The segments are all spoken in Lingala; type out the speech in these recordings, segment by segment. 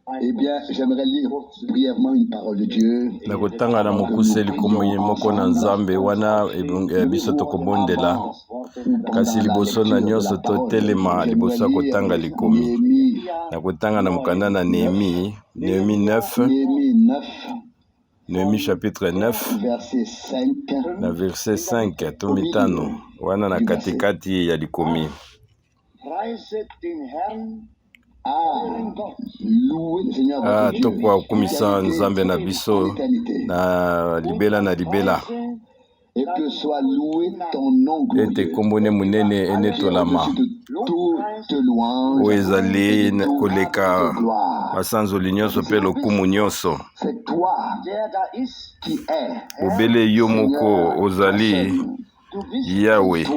Eh bien, j'aimerais lire brièvement une parole de Dieu. nakotanga na mokuseli komi moko na nzambe wana biso tokobondela kasi liboso na nyonso totelema liboso ya kotanga likomi nakotanga na mokanda na Néhémie 9 Néhémie chapitre 9 na verset 5 to mitano wana na katikati ya likomi. Tokwa kumisa nzambe na biso na libela ete kombone munene enetolama oyo ezali koleka masanzoli nyonso mpe lokumu nyonso. Obele yo moko ozali Yahweh,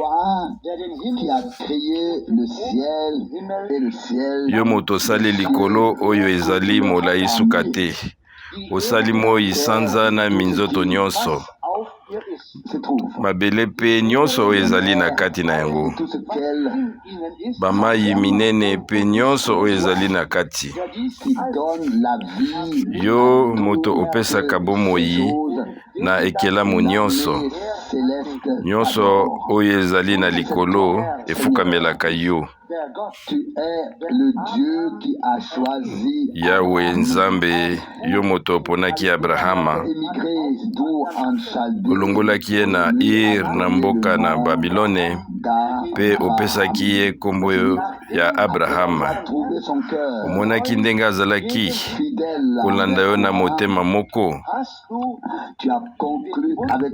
yo moto osali likolo oyo ezali molai suka te, osali moi sanza na minzoto nyonso, mabele mpe nyonso oyo ezali na kati na yango, bamayi minene mpe nyonso oyo ezali na kati. Yo moto opesaka bomoi na ekelamu nyonso oyo ezali na likolo efukamelaka yo. Yahweh Nzambe, yo moto oponaki Abrahama, olongolaki ye na Ir na mboka na Babilone, pe opesaki ye kombo ya Abrahama. Omonaki ndenge azalaki kolanda yo na motema moko,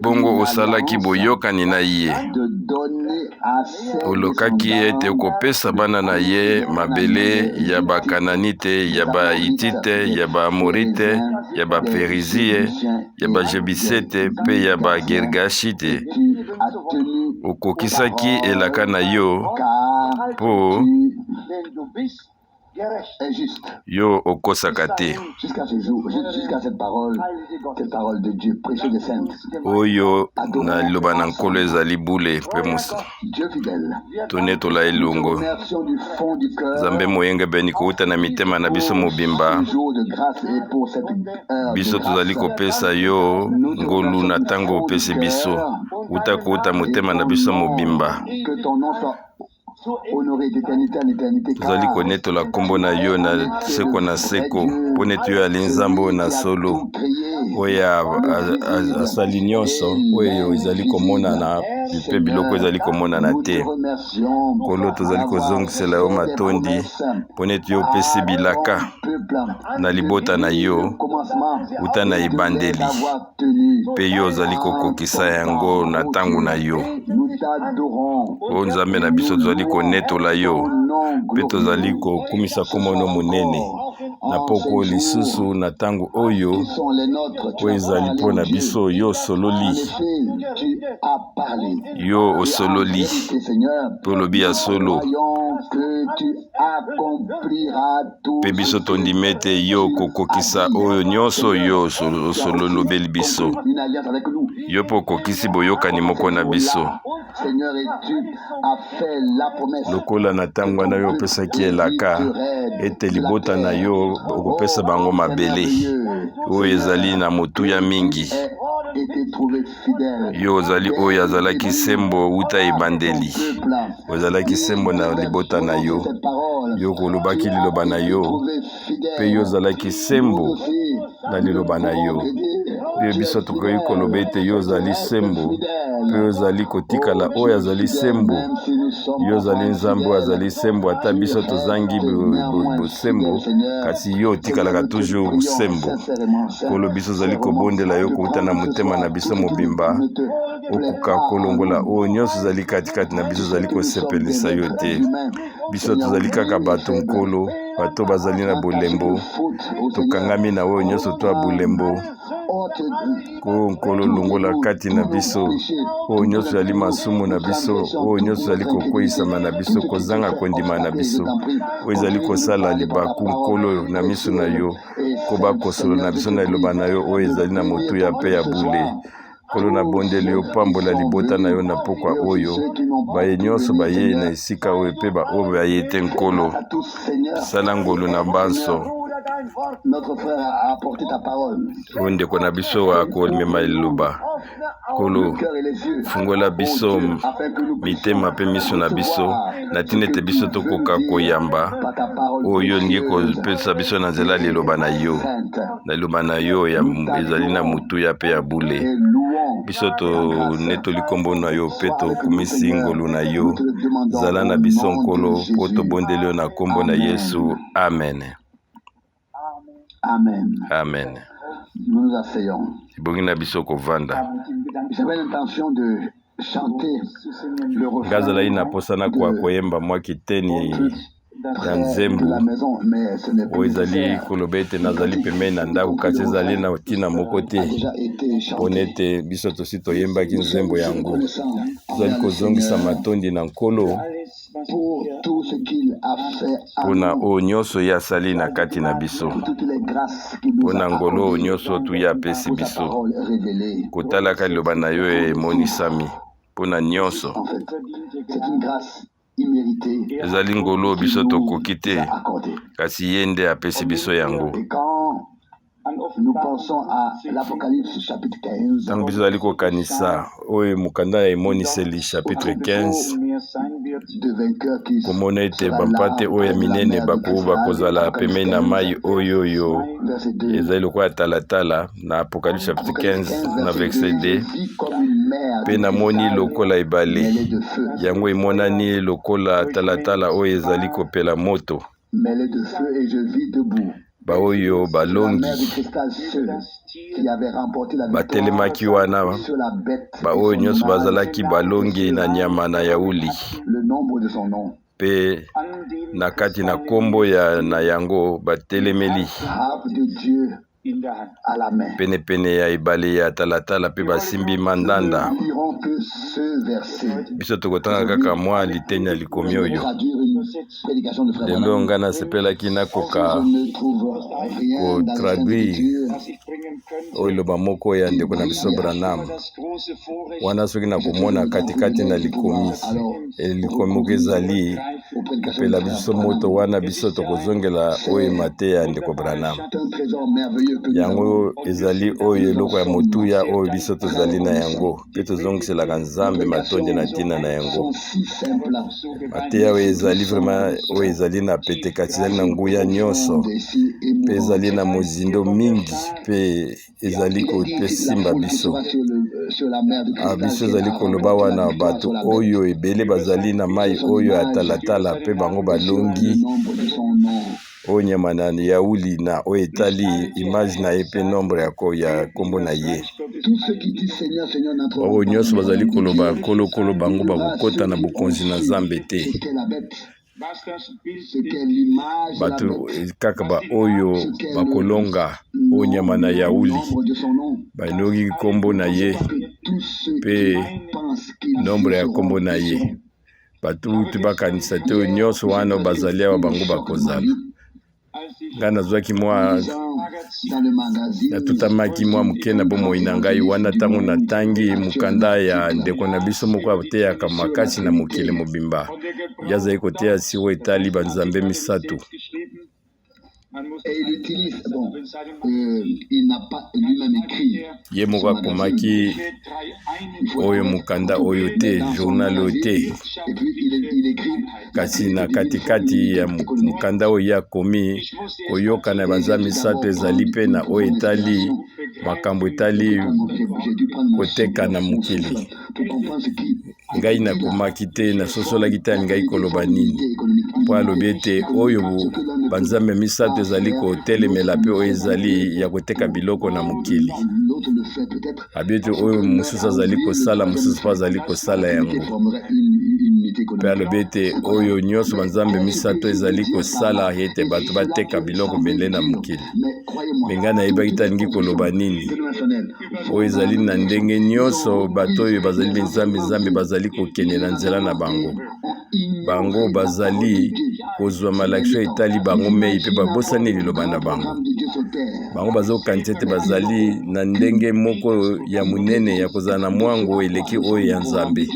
bongo osalaki boyokani na ye. Olokaki ete okopesa bana na ye mabele ya Bakananite, ya Baitite, ya Baamorite, ya Baperizie, ya Bajebisete pe ya Bagergashite. Okokisaki elaka na yo po yo okosaka te. Oyo na liloba na nkolo ezali bule pe musa tone tola elongo. Nzambe moyenge beni kouta na mitema na biso mobimba, biso tozali kopesa yo ngolu na tango opesi biso uta kouta motema na biso mobimba. Tozali konetola kombo na yo na seko pone tu ya linzambo na solo oya asali nyonso oyo ezali komona na mpe biloko ezali komona na te. Kolo tozali kozongisela yo matondi pone tu yo opesi bilaka na libota na yo uta na ebandeli, pe yo ozali kokokisa yango na tango na yo. O Nzambe na biso tozali konetola yo pe tozali kokumisa komono monene na poko lisusu na tango oyo ezali mpona biso. Yo sololi, yo osololi pe olobi ya solo, pe biso tondimi ete yo kokokisa oyo nyonso yo osololobeli biso. Yo mpo okokisi boyokani moko na biso. Lokola na tango wana yo opesaki elaka ete libota na yo okopesa bango mabele oyo ezali na motuya mingi. Yo ozali oyo azalaki sembo uta ebandeli, ozalaki sembo na libota na yo. Yo kolobaki liloba na yo pe yo ozalaki sembo na liloba na yo. Pe biso tokoki koloba ete yo ozali sembo pe ozali kotikala oyo azali sembo. Yo ozali Nzambe azali sembo, ata biso tozangi bosembo kasi yo otikalaka toujours sembo. Kolo biso ozali kobondela yo kouta na motema na biso mobimba, okoka kolongola oyo nyonso ozali katikati na biso ozali kosepelisa yo te. Biso tozali kaka bato nkolo, bato bazali na bolembo, tokangami na oyo nyonso toa bolembo. Ko nkolo longola kati na biso oyo nyonso yali masumu na biso, oyo nyonso yali kokweyisama na biso, kozanga kondima na biso, oyo ezali kosala libaku nkolo na miso na yo, koba kosolo na biso na liloba na yo oyo ezali na motuya pe ya bule. Kolo na bondeli yo pambola libota na yo na pokwa oyo baye nyonso baye na esika oyo pe ba oyo baye te nkolo. Sala ngolu na banso Notre frère a apporté ta parole. oyo ndeko na biso akomema liloba kolo fungola biso mitema mpe miso na biso na ntina ete biso tokoka koyamba oyo ndenge kopesa biso na nzela liloba na yo ezali na motuya mpe ya bule biso tonetoli nkombo na yo mpe tokumisi ngolu na yo zala na biso nkolo mpo tobondeli yo na nkombo na Yesu. Amen. Amen. Amen. Nous nous asseyons. Ibongi na biso kovanda. J'avais l'intention de chanter le refrain. Ngazala ina posana kwa koyemba mwa kiteni ya nzembo oyo ezali koloba ete nazali pembeni na ndako kasi ezali na ntina moko te mpona ete biso tosi toyembaki nzembo yango tozali kozongisa matondi na nkolo mpona oyo nyonso ye asali na kati na biso mpona ngolo oyo nyonso tuye apesi biso kotalaka liloba na yo emonisami mpona nyonso ezali ngolo biso tokoki te kasi ye nde apesi biso yango. Ntango biso ezali kokanisa oyo mokanda ya emoniseli chapitre 15 komona ete bampate oyo ya minene bakozala pembeni na mai oyo ezali lokola talatala na Apocalypse chapitre 15 na verset 2 mpe namoni lokola ebale yango emonani lokola talatala oyo ezali kopela moto baoyo balongi batelemaki wana baoyo nyonso bazalaki balongi na nyama na yauli mpe na kati na nkombo na yango batelemeli penepene ya ebale ya talatala mpe basimbi mandanda. Biso tokotanga kaka mwa liteni ya likomi oyo lelo nga nasepelaki nakoka kotraduire oyo liloba moko ya ndeko na biso Branham wana soki nakomona katikati na likomi moko ezali kopela biso moto wana biso tokozongela oyo mate ya ndeko Branham yango ezali oyo eloko ya motuya oyo biso tozali na yango mpe tozongiselaka Nzambe matondi na ntina na yango. Mateya oyo ezali vraiment oyo ezali na pete kati ezali na nguya nyonso mpe ezali na mozindo mingi mpe ezali kopesimba biso biso ezali koloba wana bato oyo ebele bazali na mai oyo ya talatala mpe bango balongi oyo nyama na yauli na oyo etali image na ye mpe nombre ya nkombo na ye oyo nyonso bazali koloba nkolo bango bakokota na bokonzi na Nzambe te bato kaka baoyo bakolonga oyo nyama na yauli balongi nkombo na ye mpe nombre ya nkombo na ye bato bakanisa te oyo nyonso wana bazali awa bango bakozala. Nga nazwaki mwa natutamaki mwa moke na bomoi na ngai wana ntango natangi mokanda ya ndeko na biso moko ateyaka makasi na mokili mobimba ye azali koteya siro etali banzambe misato ye moko akomaki oyo mokanda oyo te journal oyo te kasi na katikati ya mokanda oyo ye akomi koyoka na banzambe misato ezali mpe na oyo etali makambo etali koteka na mokili. Ngai nakomaki te nasosolaki te ngai koloba nini mpo alobi ete oyo banzambe misato ezali kotelemela mpe oyo ezali ya koteka biloko na mokili abi ete oyo mosusu azali kosala mosusu mpo azali kosala yango mpe alobi ete oyo nyonso banzambe misato ezali kosala ete bato bateka biloko bele na mokili. Me ngai nayebaki te alingi koloba nini oyo ezali na ndenge nyonso bato oyo bazali nzambe bazali kokende na nzela na bango bazali kozwa malakisho etali bango mei mpe babosani liloba na bango. Bango bazokanisa ete bazali na ndenge moko ya munene ya kozala na mwango eleki oyo ya Nzambe.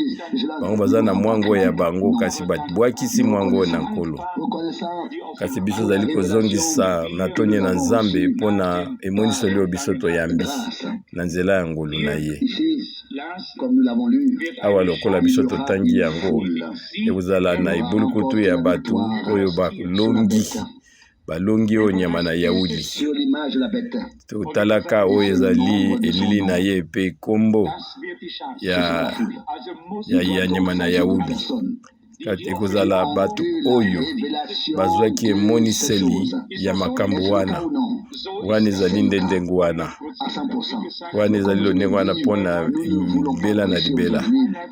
Bango baza na mwango ya bango kasi babwakisi mwango na nkolo. Kasi biso zali kozongisa na toni na Nzambe mpona emonisoli oyo biso toyambi na nzela ya ngolu na ye. Awa lokola biso totangi yango ekozala na ebulukutu ya bato oyo balongi oyo nyama na yauli. Totalaka oyo ezali elili na ye pe kombo ya nyama na yauli. Kati ekozala bato oyo bazwaki emoniseli ya makambo wana ezali ndendengu wana ezali londengu wana mpona libela na libela.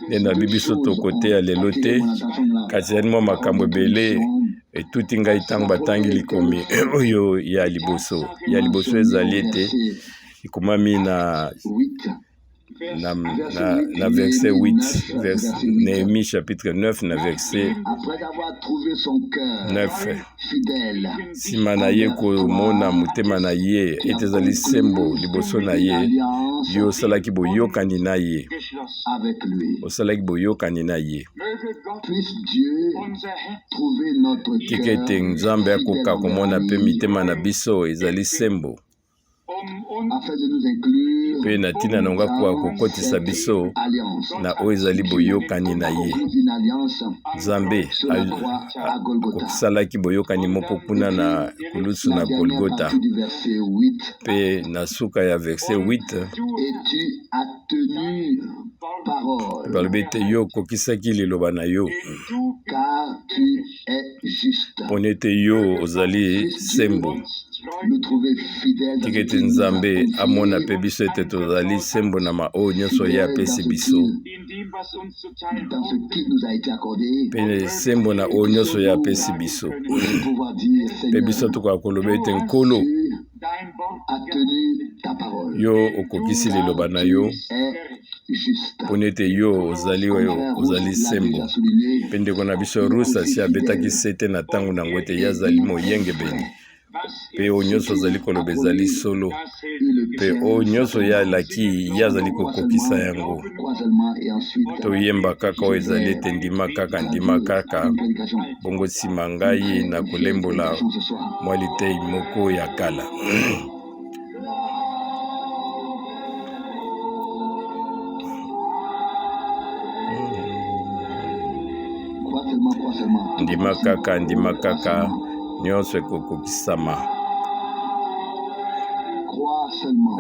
Nde na bibiso tokoteya lelo te kasi ezali mwa makambo ebele etuti ngai ntango batangi likomi oyo ya liboso ezali ete ekomami na verset 8, Néhémie chapitre 9 na verset 9. Sima na ye komona motema na ye ete ezali sembo liboso na ye, yo osalaki boyokani na ye. Tika ete Nzambe akoka komona mpe mitema na biso ezali sembo. Pe na tina nonga kwa kokotisa biso na oyo ezali boyokani na ye. Nzambe kokisalaki boyokani moko kuna na kulusu na Golgota. Pe na suka ya verset 8 balobi ete yo kokisaki liloba na yo pona ete yo ozali sembo. Tika ete Nzambe amona pe biso ete tozali sembo na maoyo nyonso ye apesi biso. Pe sembo na oyo nyonso ye apesi biso. Pe biso tokoka koloba ete Nkolo yo okokisi liloba na yo pona ete yo ozali sembo. Pe ndeko na biso Rusa si abetaki sete na ntango nango ete ye azali moyengebeni. Pe oyo nyonso azali koloba ezali solo. Pe oyo nyonso ye alaki ye azali kokokisa yango. Toyemba kaka oyo ezali ete ndima kaka bongo nsima ngai na kolembola mwa litei moko ya kala. Ndima kaka nyonso ekokokisama.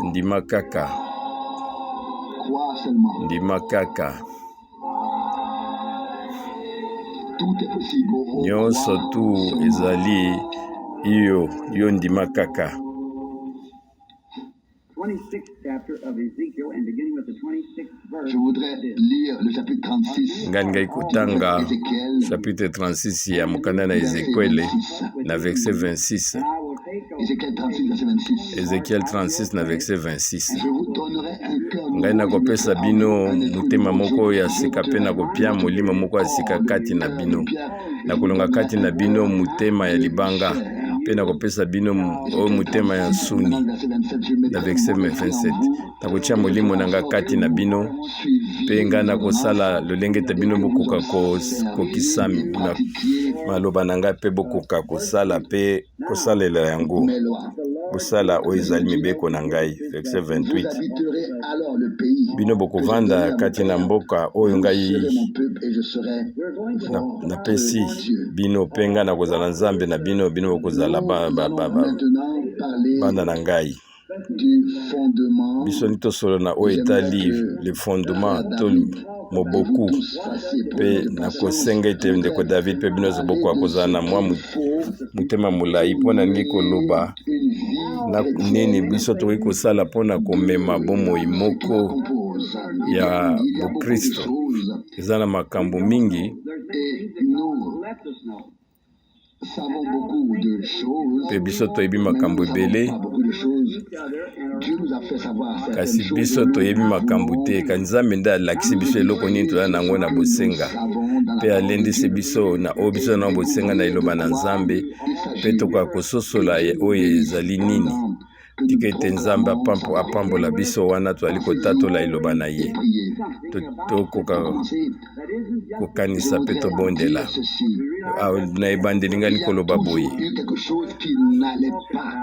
Ndima kaka nyonso tu ezali yo ndima kaka. Je voudrais lire le chapitre 36. Ngai kutanga chapitre 36 ya mokanda na Ezekiel na verset 26. Ezekiel 36 na verset 26. Ngai nakopesa bino motema moko ya sika pe nakopia molimo moko ya sika kati na bino. Nakolonga kati na bino motema ya libanga pe nakopesa bino motema ya nsuni na verset 27. Nakotia molimo nanga kati na bino pe ngai nakosala lolenge te bino bokoka kokisa maloba na ngai pe bokoka kosala pe kosalela yango. Bosala oyo ezali mibeko na ngai. Verset 28. Bino bokovanda kati na mboka oyo ngai napesi bino pe ngai nakozala Nzambe na bino bokozala bana na ngai. Biso tosolo na oyo etali le fondement to moboku pe nakosenga ete ndeko David pe bino zoboko akozala na mwa motema molai mpona nini koloba na nini biso tokoki kosala mpona komema bomoi moko ya Bokristo. Eza na makambo mingi pe biso toyebi makambo ebele de choses. Dieu nous a fait savoir certaines kasi choses. biso toyebi makambo te ka nzambe nde alakisi biso eloko nini toza nango na bosenga mpe alendisi biso na oyo biso na bosenga na liloba na nzambe mpe tokoka kososola oyo ezali nini tika ete nzambe apambola biso wana tozali kotatola liloba na ye tokoka kokanisa mpe tobondela na ebandeli ngai koloba boye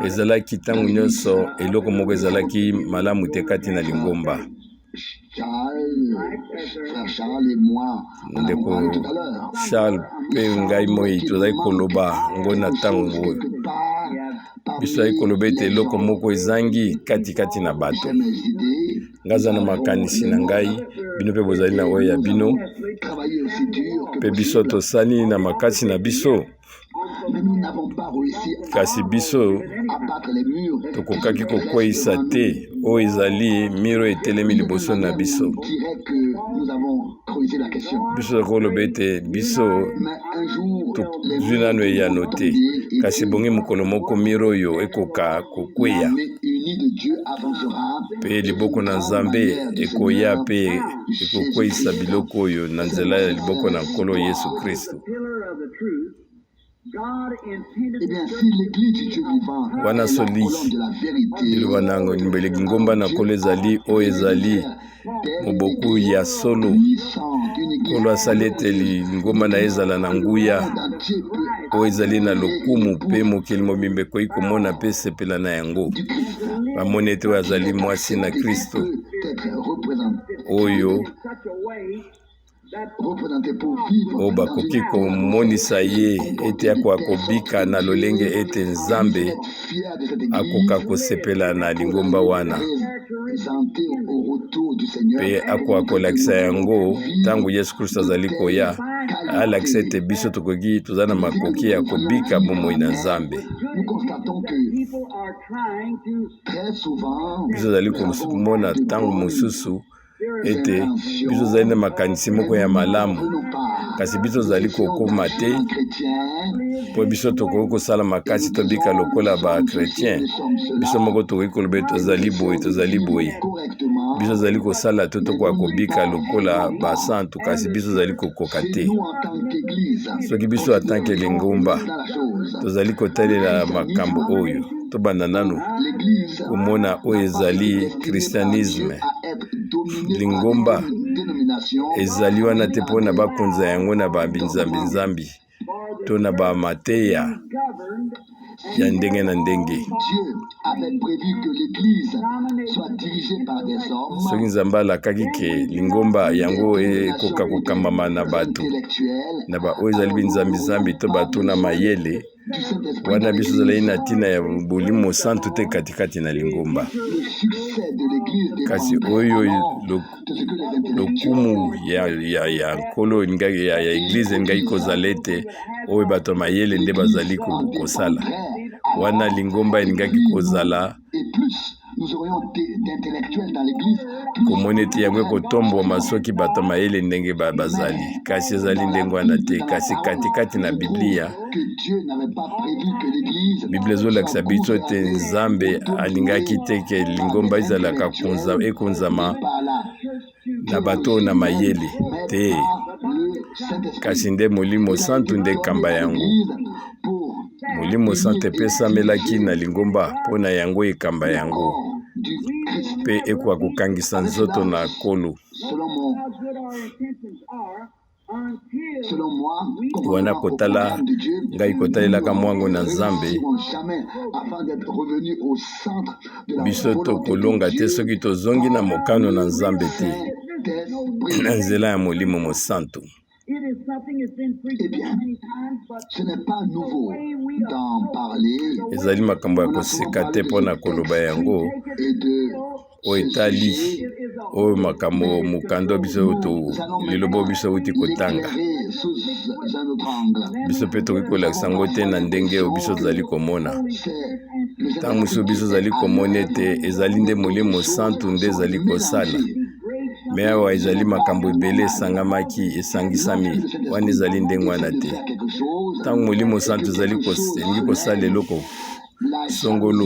ezalaki ntango nyonso eloko moko ezalaki malamu te kati na lingomba ndeko Charles mpe ngai moi tozali koloba ngo na ntango biso azali koloba ete eloko moko ezangi katikati na bato ngai aza na makanisi na ngai bino mpe bozali na oyo ya bino mpe biso tosali na makasi na biso kasi biso tokokaki kokweyisa te oyo ezali miro etelemi liboso na biso biso tokoloba ete biso tozwi nano eyano te kasi bongi mokolo moko miro oyo ekoka kokweya mpe liboko na nzambe ekoya mpe ekokweyisa biloko oyo na nzela ya liboko na nkolo Yesu Kristo. Wana soli liloba nango mbeleki ngomba na kolo ezali oyo ezali moboku ya solo kolo asali ete lingomba na ezala na nguya oyo ezali na lokumu mpe mokili mobimba ekoki komona mpe sepela na yango bamoni ete oyo azali mwasi na Kristo oyo oyo bakoki komonisa ye ete akoka kobika na lolenge ete nzambe akoka kosepela na lingomba wana mpe akoka kolakisa yango ntango Yesu Kristo azali koya alakisa ete biso tokoki toza na makoki ya kobika bomoi na nzambe. Biso azali komona ntango mosusu ete biso zali na makanisi moko ya malamu kasi biso zali kokoma te po biso tokoki kosala makasi tobika lokola ba chrétien biso moko tokoki koloba tozali boye biso zali kosala te tokoka kobika lokola basantu kasi biso zali kokoka te soki biso atanke lingomba tozali kotalela makambo oyo tobanda nanu komona oyo ezali christianisme lingomba ezali wana te mpona bakonza yango na bambinzambi to na bamateya ya ndenge na ndenge. Soki nzambe alakaki ke lingomba yango ekoka kokambama na bato na baoyo ezali binzambi to bato na mayele wana biso ezali na ntina ya bolimo santu te katikati na lingomba kasi oyo lokumu ya nkolo ya eglize ngai kozala ete oyo bato mayele nde bazali kosala wana lingomba elingaki kozala komona ete yango ekotombwama soki bato mayele ndenge bazali kasi ezali ndenge wana te kasi katikati na biblia ezolakisa biso ete nzambe alingaki te ke lingomba ezalaka ekonzama na bato na mayele te kasi nde molimo santu nde kamba yango molimo santu epesamelaki na lingomba mpo na yango ekamba yango mpe ekoka kokangisa nzoto na kolo wana kotala ngai kotalelaka mwango na nzambe biso tokolonga te soki tozongi na mokano na nzambe te na nzela ya molimo mosantu. Ezali makambo ya koseka te mpona koloba yango oyo etali oyo makambo mokando biso lilobo biso uti kotanga biso mpe tokoki kolakisa yango te na ndenge oyo biso tozali komona ntango mosusu biso tozali komona ete ezali nde molimo santu nde ezali kosala me awa ezali makambo ebele esangamaki esangisami wana ezali ndenge wana te ntango molimo santu ezali kolingi kosala eloko songolo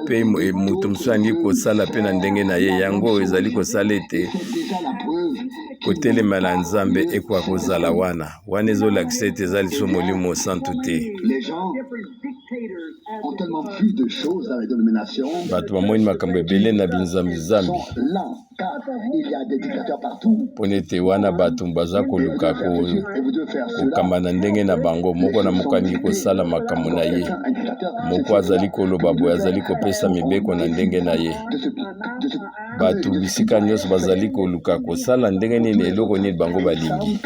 pe mutu mosusu alingi kosala mpe na ndenge na ye yango ezali kosala ete kotelema na nzambe ekoka kozala wana ezolakisa ete eza lisusu molimo santu te. Bato bamoni makambo ebele na binzambi-zambi mpona ete wana bato baza koluka kokamba na ndenge na bango, moko na moko alingi kosala makambo na ye, moko azali koloba boye, azali kopesa mibeko na ndenge na ye. Bato bisika nyonso bazali koluka kosala ndenge nini eloko nini bango balingi.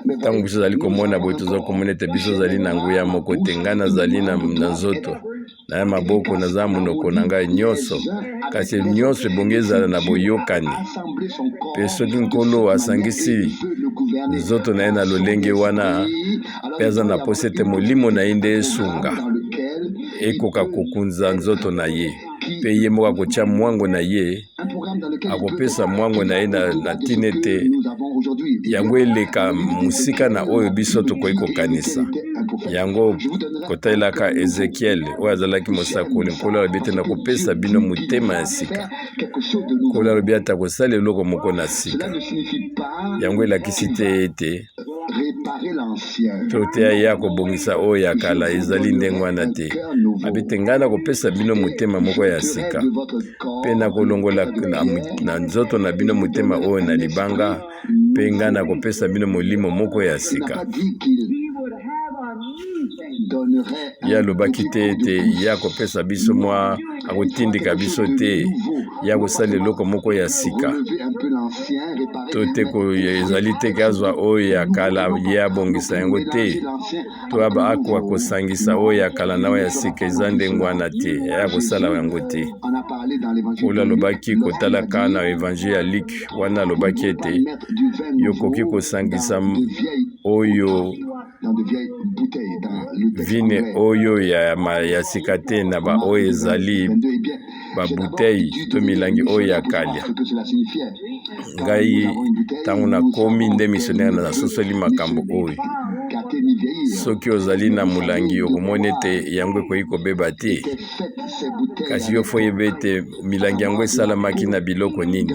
Ntango biso azali komona boye toza komona ete biso azali na nguya moko te, ngai nazali na nzoto na ya maboko, naza monoko na ngai nyonso, kasi nyonso ebongi ezala na boyokani. Pe soki nkolo asangisi nzoto na ye na lolenge wana, pe aza na posa ete molimo na ye nde esunga ekoka kokunza nzoto na ye, pe ye moko akotia mwango na ye, akopesa mwango na ye na tina ete yango eleka musika na oyo biso tokoki kokanisa. Yango kotalelaka Ezekiel oyo azalaki mosakoli, nkolo alobi ete nakopesa bino motema ya sika. Nkolo alobi ata kosala eloko moko na sika. Yango elakisi te ete to te aya kobongisa oyo ya kala ezali ndenge wana te. Abite ngai nakopesa bino motema moko ya sika, mpe nakolongola na nzoto na bino motema oyo na libanga, mpe ngai nakopesa bino molimo moko ya sika. Ye alobaki te ete ye akopesa biso mwa, akotindika biso te, ye akosala eloko moko ya sika. To te ezali te azwa oyo ya kala ye abongisa yango te, to akoka kosangisa oyo ya kala na oyo ya sika, eza ndenge wana te, ye akosala yango te. Nkolo alobaki kotalaka na Evangile ya Luc wana alobaki ete yokoki kosangisa oyo vine oyo ya sika te na ba oyo ezali ba bouteille to milangi oyo ya kalia. Ngai ntango nakomi nde missionnaire na sosoli makambo oyo. Soki ozali na mulangi okomona ete yango ekoki kobeba te, kasi yo fo yeba ete milangi yango esalamaki na biloko nini.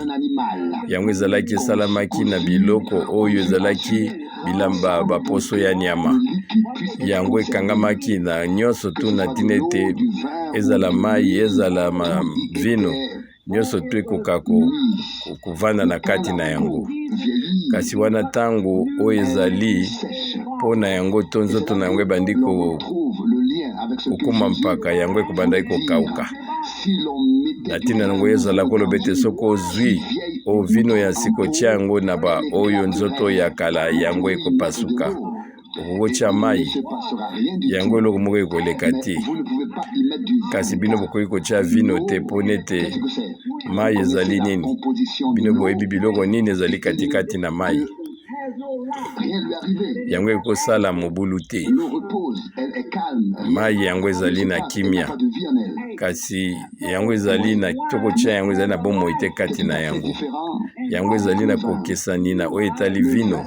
Yango ezalaki esalamaki na biloko oyo ezalaki bilamba baposo ya nyama. Yango ekangamaki na nyonso tu na tina ete ezala mai, ezala vino, nyonso tu ekoka kovanda na kati na yango. Kasi wana tango oyo ezali mpona yango to nzoto na yango ebandi kokoma mpaka, yango ekobanda kokauka. Na tina yango ezala koloba ete soki ozwi o vino ya sika otia yango na ba oyo nzoto ya kala, yango ekopasuka. Okotia mai, yango eloko moko ekoleka te. Kasi bino bokoki kotia vino te mpona ete mai ezali nini. Bino boyebi biloko nini ezali katikati na mai. Yango ekosala mobulu te. Mai yango ezali na kimia, kasi yango ezali na tokotia yango ezali na bomoi te kati na yango. Yango ezali na kokesani na oyo etali vino.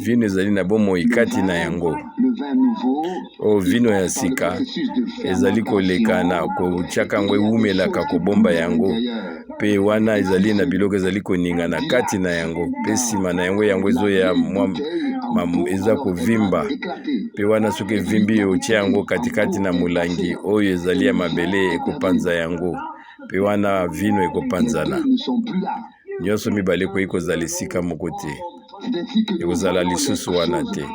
Vino ezali na bomoi kati na yango. O vino ya sika ezali koleka na kotiaka yango ewumelaka kobomba yango, pe wana ezali na biloko ezali koninga na kati na yango, pe nsima na yango yango ezoya eza kovimba, pe wana soki evimbi otia yango katikati na mulangi oyo ezali ya mabele ekopanza yango, pe wana vino ekopanzana. Nyonso mibale ekoki kozala esika moko te, ekozala lisusu wana te.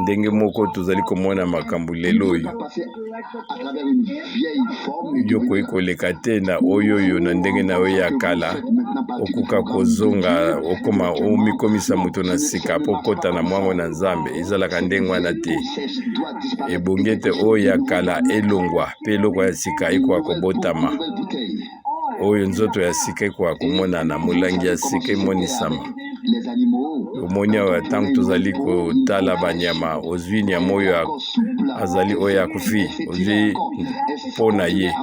Ndenge moko tozali komona makambo lelo oyo yokoki koleka te na oyo na ndenge na oyo ya kala, okoka kozonga okoma omikomisa moto na sika po kota na mwango na Nzambe. Ezalaka ndenge wana te, ebongi ete oyo ya kala elongwa pe eloko ya sika ekoka kobotama. Oyo nzoto ya sika ekoka komonana, molangi ya sika emonisama. Omoni awa ntango tozali kotala banyama, ozwi nyama oyo azali oyo akufi, ozwi mpo na ye,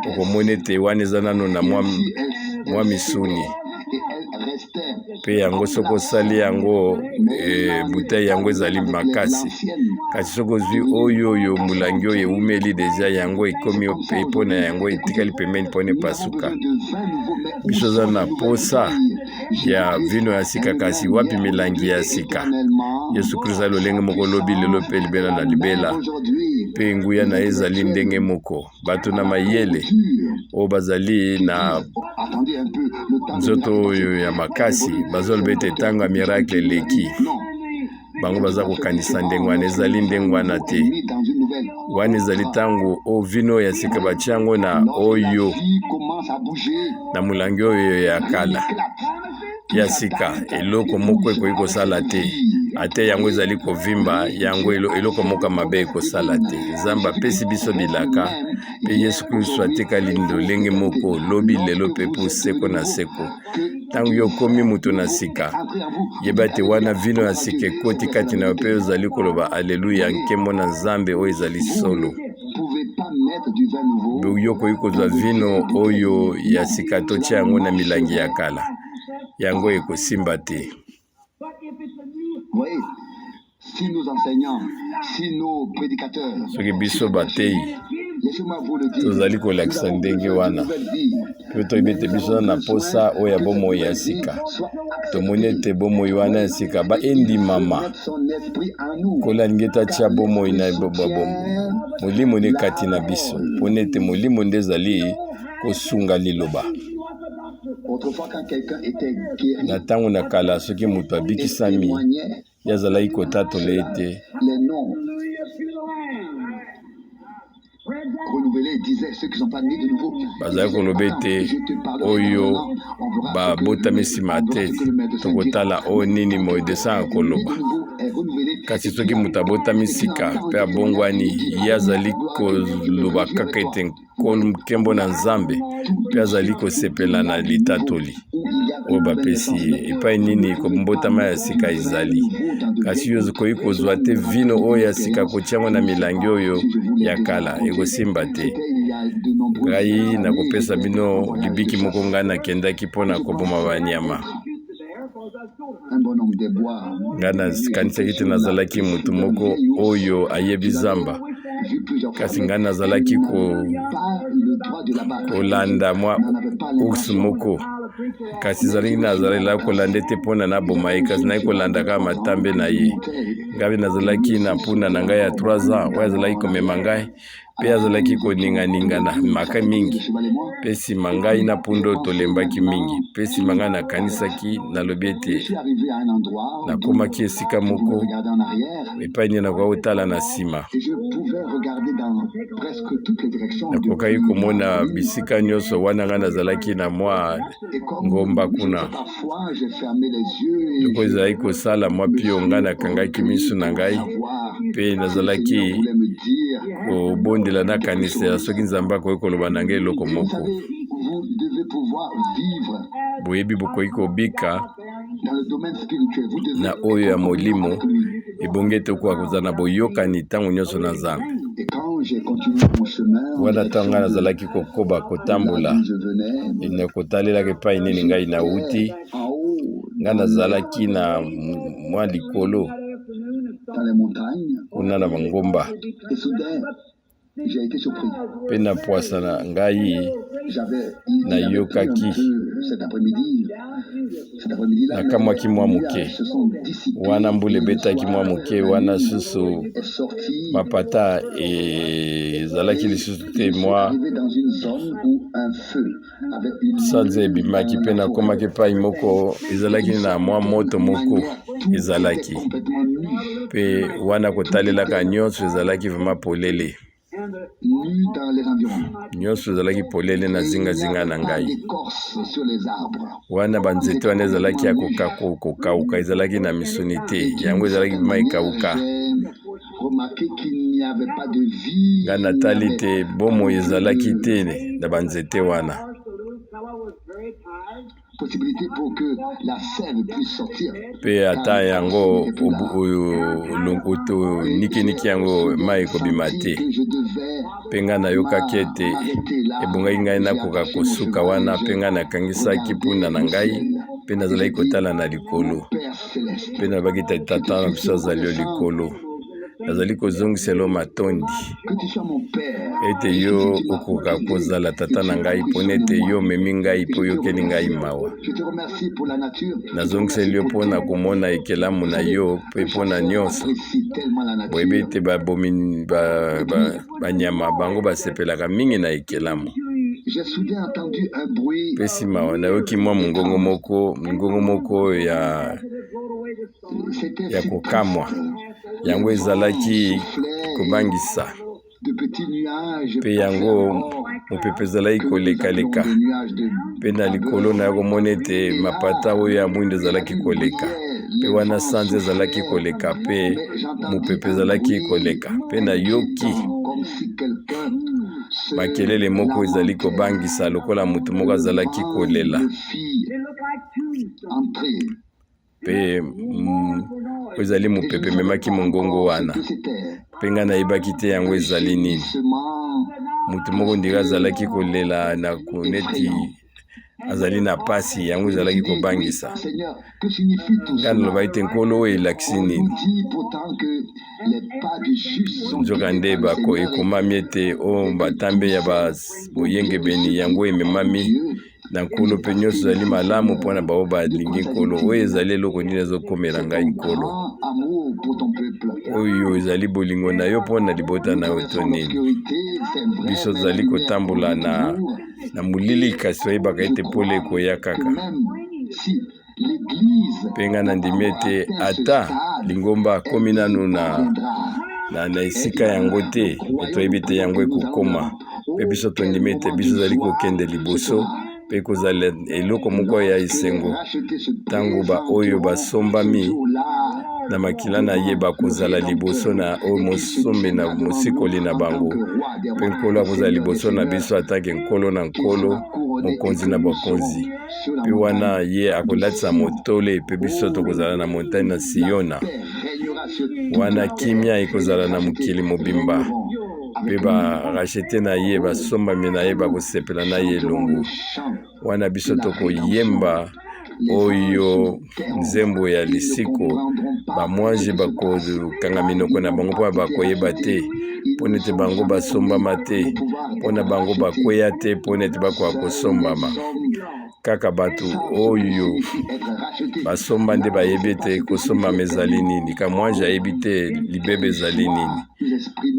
okomona ete wana eza nano na mwa misuni. Pe yango soki osali yango bouteille yango ezali makasi, kasi soki ozwi oyo mulangi oyo eumeli deja yango ekomi mpo na yango etikali pembeni mpona epasuka. Biso oza na posa ya vino ya sika, kasi wapi milangi ya sika? Yesu Kristo lolenge moko lobi lelo mpe libela na libela, mpe nguya na ezali ndenge moko. Bato na mayele oyo bazali na nzoto oyo ya makasi bazoloba ete ntango ya miracle eleki, bango baza kokanisa ndenge wana ezali ndenge wana te. Wana ezali ntango o vino ya sika batia yango na oyo na mulangi oyo ya kala ya sika, eloko moko ekoki kosala te, ate yango ezali kovimba yango eloko moko mabe ekosala te. Nzambe apesi biso bilaka, mpe Yesu Kristo atikali ndolenge moko lobi lelo mpe po seko na seko. Ntango yo komi mutu na sika, yeba te wana vino ya sika ekoti kati na yo mpe ozali koloba aleluya, nkembo na Nzambe oyo ezali solo. Yo koki kozwa vino oyo ya sika totia yango na milangi ya kala, yango ekosimba te. Soki biso batei tozali kolakisa ndenge wana, mpe toyebi ete biso na posa oyo ya bomoi ya sika, tomoni ete bomoi wana ya sika baendimama kolangi ete atia bomoi na molimo nde kati na biso, mpona ete molimo nde ezali kosunga liloba. Na ntango na kala soki moto abikisami, ye azalaki kotatola ete bazali koloba ete oyo babotami nsima te, tokotala oyo nini moyedesanga koloba. Kasi soki moto abotami sika mpe abongwani, ye azali koloba kaka ete nkembo na Nzambe, mpe azali kosepela na litatoli oyo bapesi ye. Epai nini kombotama ya sika ezali, kasi yo koki kozwa te vino oyo ya sika kotiango na milangi oyo ya kala, ekosimba te. Ngai nakopesa bino libiki moko ngai nakendaki mpona koboma banyama. Ngai nakanisaki te nazalaki mutu moko oyo ayebi Nzamba, kasi ngai nazalaki kolanda mwa ours moko, kasi zalaki nazala kolanda ete mpona naboma ye, kasi nai kolanda kaka matambe na ye. Ngai nazalaki na mpuna na ngai ya 3 ans oyo azalaki komema ngai, mpe azalaki koninganingana maka mingi, mpe nsima ngai na mpunda oyo tolembaki mingi, mpe nsima ngai nakanisaki nalobi ete nakomaki esika moko epai nini nakoki kotala na nsima, nakokaki komona bisika nyonso wana ngai nazalaki na mwa ngomba kuna. Loko ezalaki kosala mwa pio, ngai nakangaki miso na ngai, mpe nazalaki kobondela nakanisa soki Nzambe akoki koloba na ngai eloko moko. Boyebi bokoki kobika na oyo ya molimo, ebongi ete okoka kozala na boyokani ntango nyonso na Nzambe. Wana ntango ngai nazalaki kokoba kotambola, nakotalelaka epai nini ngai nauti, ngai nazalaki na mwa likolo kuna na bangomba, mpe na pwasa na ngai nayokaki nakamwaki mwa moke, wana mbula ebetaki mwa moke, wana susu mapata ezalaki lisusu te, mwa sanza ebimaki, mpe nakomaki epai moko ezalaki na mwa moto moko ezalaki, mpe wana kotalelaka nyonso ezalaki vraimen polele, nyonso ezalaki polele na zingazinga na ngai. Wana banzete wana ezalaki ya kokauka, ezalaki na misuni te, yango ezalaki vraimen ekauka. Nga natali te bomoi ezalaki te na banzete wana. Pe ata yango nikiniki yango mai ekobima te, mpe ngai nayokaki ete ebongaki ngai nakoka kosuka wana, mpe ngai nakangisaki mpunda na ngai, mpe nazalaki kotala na likolo, mpe nalobaki tata na biso azali yo likolo, nazali kozongisela matondi ete yo okoka kozala tata na ngai mpona ete yo omemi ngai mpo yokeli ngai mawa. Nazongiseli yo mpona komona ekelamu na yo mpe mpona nyonso boyebi ete banyama bango basepelaka mingi na ekelamu. Mpe nsima nayoki mwa mongongo moko ya kokamwa yango ezalaki kobangisa mpe yango mopepe ezalaki kolekaleka mpe na likolo na komona ete mapata oyo ya mwindo ezalaki koleka mpe wana sanza ezalaki koleka mpe mopepe ezalaki koleka mpe nayoki makelele moko ezali kobangisa lokola moto moko azalaki kolela mpe ezali mopepe memaki mongongo wana mpe ngai nayebaki te yango ezali nini. Moto moko ndika azalaki kolela na koneti azali na pasi yango ezalaki kobangisa. Ngai nalobaki te nkolo oyo elakisi nini. Nzoka nde ekomami ete o batambe ya boyengebeni yango ememami na nkolo mpe nyonso ezali malamu mpona bao balingi nkolo oyo ezali eloko nini ezokomela ngai nkolo oyo ezali bolingo na yo mpona libota na yo to nini. Biso tozali kotambola na molili kasi oyebaka ete pole ekoya kaka mpe ngai nandimi ete ata lingomba akomi nanu na esika yango te toyebi te yango ekokoma mpe biso tondimi ete biso ezali kokende liboso mpe kozala eloko moko ya esengo ntango baoyo basombami na makila na ye bakozala liboso na oyo mosombi na mosikoli na bango mpe nkolo akozala liboso na biso atake nkolo na nkolo mokonzi na bakonzi mpe wana ye akolatisa motole mpe biso tokozala na montagne na Siona wana kimia ekozala na mokili mobimba mpe barachete na ye basombami na ye bakosepela na ye elongo wana biso tokoyemba oyo nzembo ya lisiko bamwange bakokanga minoko na bango mpo bakoyeba te mpona ete bango basombama te mpona bango bakweya te mpona ete bakoka kosombama kaka bato oyo basomba nde bayebi ete kosombama ezali nini kamwange ayebi te libebe ezali nini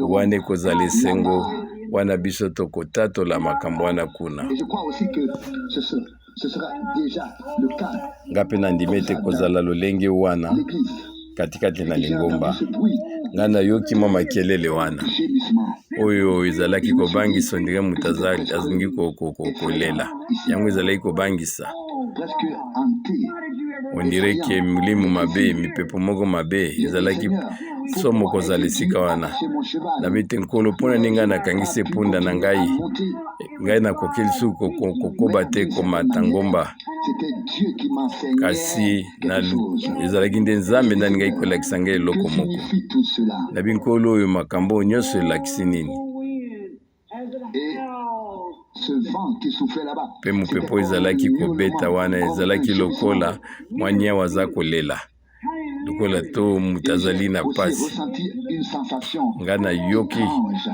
wana ekozala esengo wana biso tokotatola makambo wana kuna. Nga mpe nandimi ete kozala lolenge wana katikati na lingomba nga nayoki mwa makelele wana oyo ezalaki kobangisa ndenge moto azingi kolela yango ezalaki kobangisa ondireke milimu mabe mipepo moko mabe ezalaki somo kozala esika wana nabi te nkolo mpona ninga nakangisi epunda na ngai nakokeli su kokoba te komata ngomba kasi ezalaki nde nzambe nani ngai kolakisa ngai eloko moko nabi nkolo oyo makambo nyonso elakisi nini mpe mopepo ezalaki kobeta wana ezalaki lokola mwanya aza kolela lokola to moto azali na pasi nga nayoki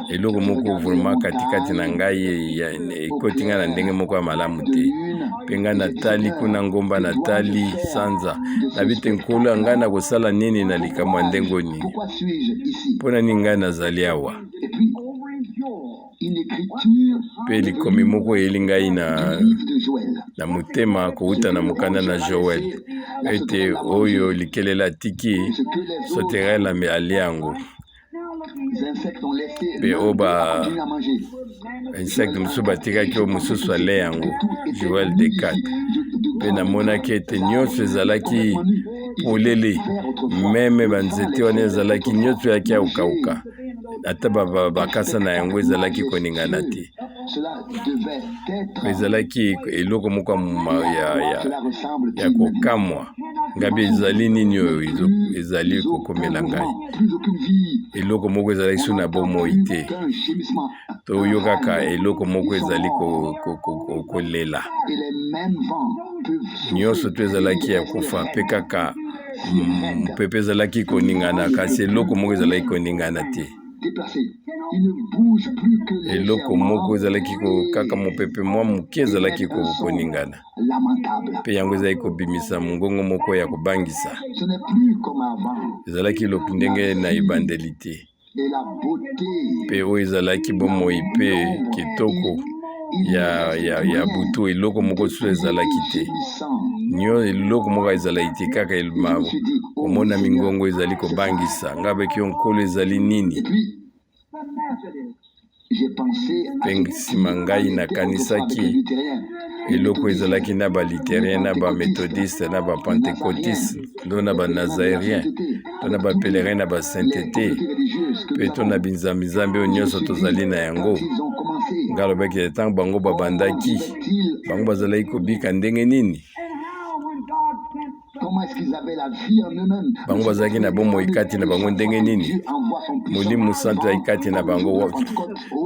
eloko moko vraimen katikati na ngai ekoti nga na ndenge moko ya malamu te mpe nga natali kuna ngomba natali sanza nabi te nkolo nga nakosala nini na likambo ya ndenge nini mpona nini ngai nazali awa mpe likomi moko eyeli ngai na motema kouta na mokanda na Joel ete oyo likelela tiki soterela me ali yango mpe oyo insecte mosusu batikaki oyo mosusu ale yango Joel 4 mpe namonaki ete nyonso ezalaki polele meme banzete wana ezalaki nyonso yaki aukauka ata bakasa na yango ezalaki koningana te ezalaki eloko moko ya kokamwa ngabi ezali nini oyo ezali kokomela ngai eloko moko ezalaki so na bomoi te to oyo kaka eloko moko ezali kolela nyonso to ezalaki ya kofa mpe kaka mopepe ezalaki koningana kasi eloko moko ezalaki koningana te eloko moko ezalaki kaka mopepe mwa moke ezalaki koningana mpe yango ezalaki kobimisa mongongo moko ya kobangisa ezalaki eloko ndenge na ebandeli te mpe oyo ezalaki bomoi mpe kitoko ya butu eloko moko so ezalaki te nyo eloko moko ezalaki te kaka komona mingongo ezali kobangisa ngabeki yo nkolo ezali nini mpe nsima ngai nakanisaki eloko ezalaki na baliterien na bamethodiste na bapentécotiste ndo na banazairien to na bapelerin na basainteté mpe to na binzambi-nzambi oyo nyonso tozali na yango ngai alobaki ntango bango babandaki bango bazalaki kobika ndenge nini bango bazalaki na bomoi kati na bango ndenge nini molimo santo ya kati na bango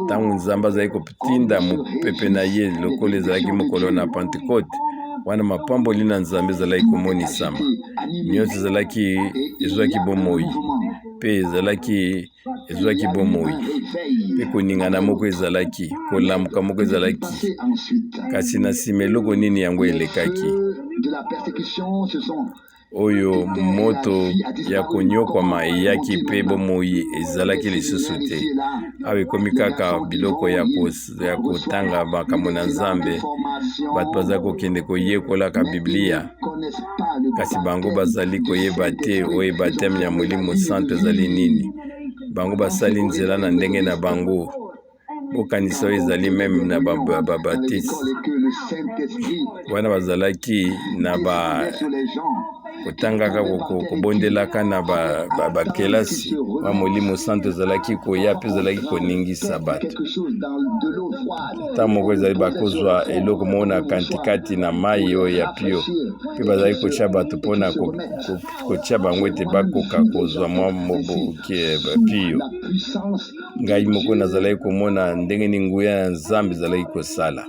ntango nzambe azalaki kotinda mopepe na ye lokolo ezalaki mokolo na pentecote wana mapamboli na nzambe ezalaki komonisama nyonso ezwaki bomoi mpe ezwaki bomoi mpe koningana moko ezalaki kolamuka moko ezalaki kasi na nsima eloko nini yango elekaki oyo moto ya konyokwama eyaki mpe bomoi ezalaki lisusu te awa ekomi kaka biloko ya kotanga makambo na nzambe bato baza kokende koyekolaka biblia kasi bango bazali koyeba te oyo bateme ya molimo santo ezali nini bango basali nzela na ndenge na bango bokanisa oyo ezali meme na babatisi wana bazalaki na kotangaka kobondelaka na bakelasi wa molimo santo ezalaki koya mpe ezalaki koningisa bato ntango moko ezali bakozwa eloko moko na kantikati na mai oyo ya pio mpe bazalaki kotya bato mpona kotya bango ete bakoka kozwa mwa moboke pio ngai moko nazalaki komona ndenge ninguya ya nzambe ezalaki kosala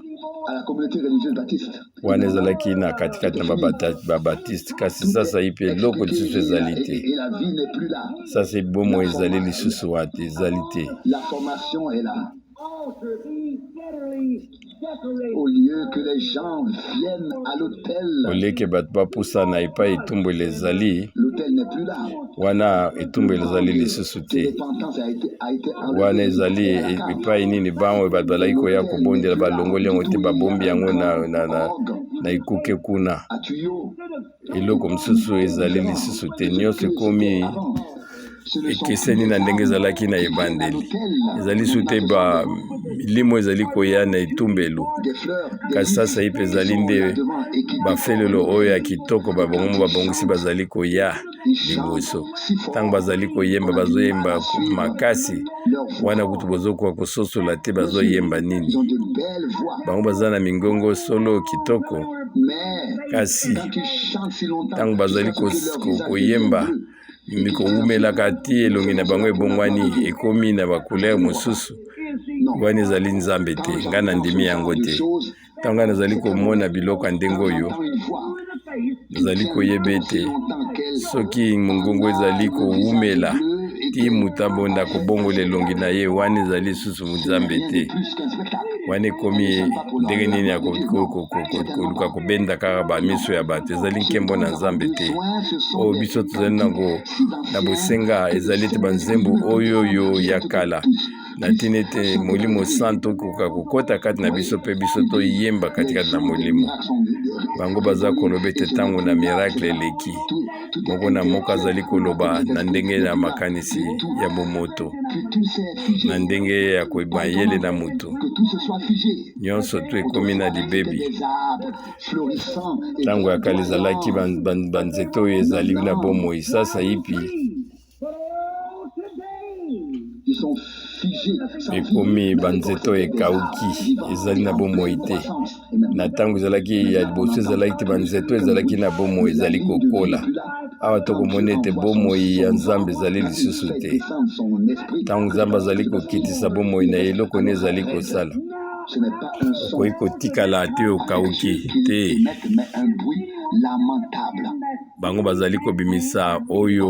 wana ezalaki na katikati na babatiste kasi sasa ipe eloko lisusu ezali te sasa ibomo ezali lisusu wate ezali te oleke bato bapusana epai etumbelo ezali wana etumbelo ezali lisusu te wana ezali epai nini bango bato balaki koya kobondela balongoli yango te babombi yango na ekuke kuna eloko mosusu ezali lisusu te nyonso ekomi ekeseni na ndenge ezalaki na ebandeli ezali su te milimo ezali koya na etumbelo kasi sasa ipe ezali nde bafelelo oyo ya kitoko babongo babongisi bazali koya liboso ntango bazali koyemba bazoyemba makasi wana kutu bozokoka kososola te bazoyemba nini bango baza na mingongo solo kitoko kasi ntango bazali koyemba mikoumelaka ti elongi na bango ebongwani ekomi na bacouleur mosusu wana ezali nzambe te ngai na ndimi yango te ntango ngai nazali komona biloko ya ndenge oyo nazali koyeba ete soki mongongo ezali koumela ti moto abonda kobongola elongi na ye wana ezali lisusu nzambe te wana ekomi ndenge nini ya koluka kobenda kaka bamiso ya bato ezali nkembo na nzambe te oyo biso tozali na bosenga ezali ete banzembo oyo ya kala na ntina ete molimo santo okoka kokota kati na biso mpe biso toyemba katikati na molimo bango baza koloba ete ntango na miracle eleki moko na moko azali koloba na ndenge ya makanisi ya bomoto na ndenge ya koyeba yele na moto nyonso to ekomi na libebi ntango ya kala ezalaki banzete oyo ezali na bomoi sasa ipi ekomi banzeto ekauki ezali na bomoi te na ntango ezalaki ya liboso ezalaki te banzeto ezalaki na bomoi ezali kokola awa tokomona ete bomoi ya nzambe ezali lisusu te ntango nzambe azali kokitisa bomoi na ye eloko nini ezali kosala okoki kotikala te okauki te bango bazali kobimisa oyo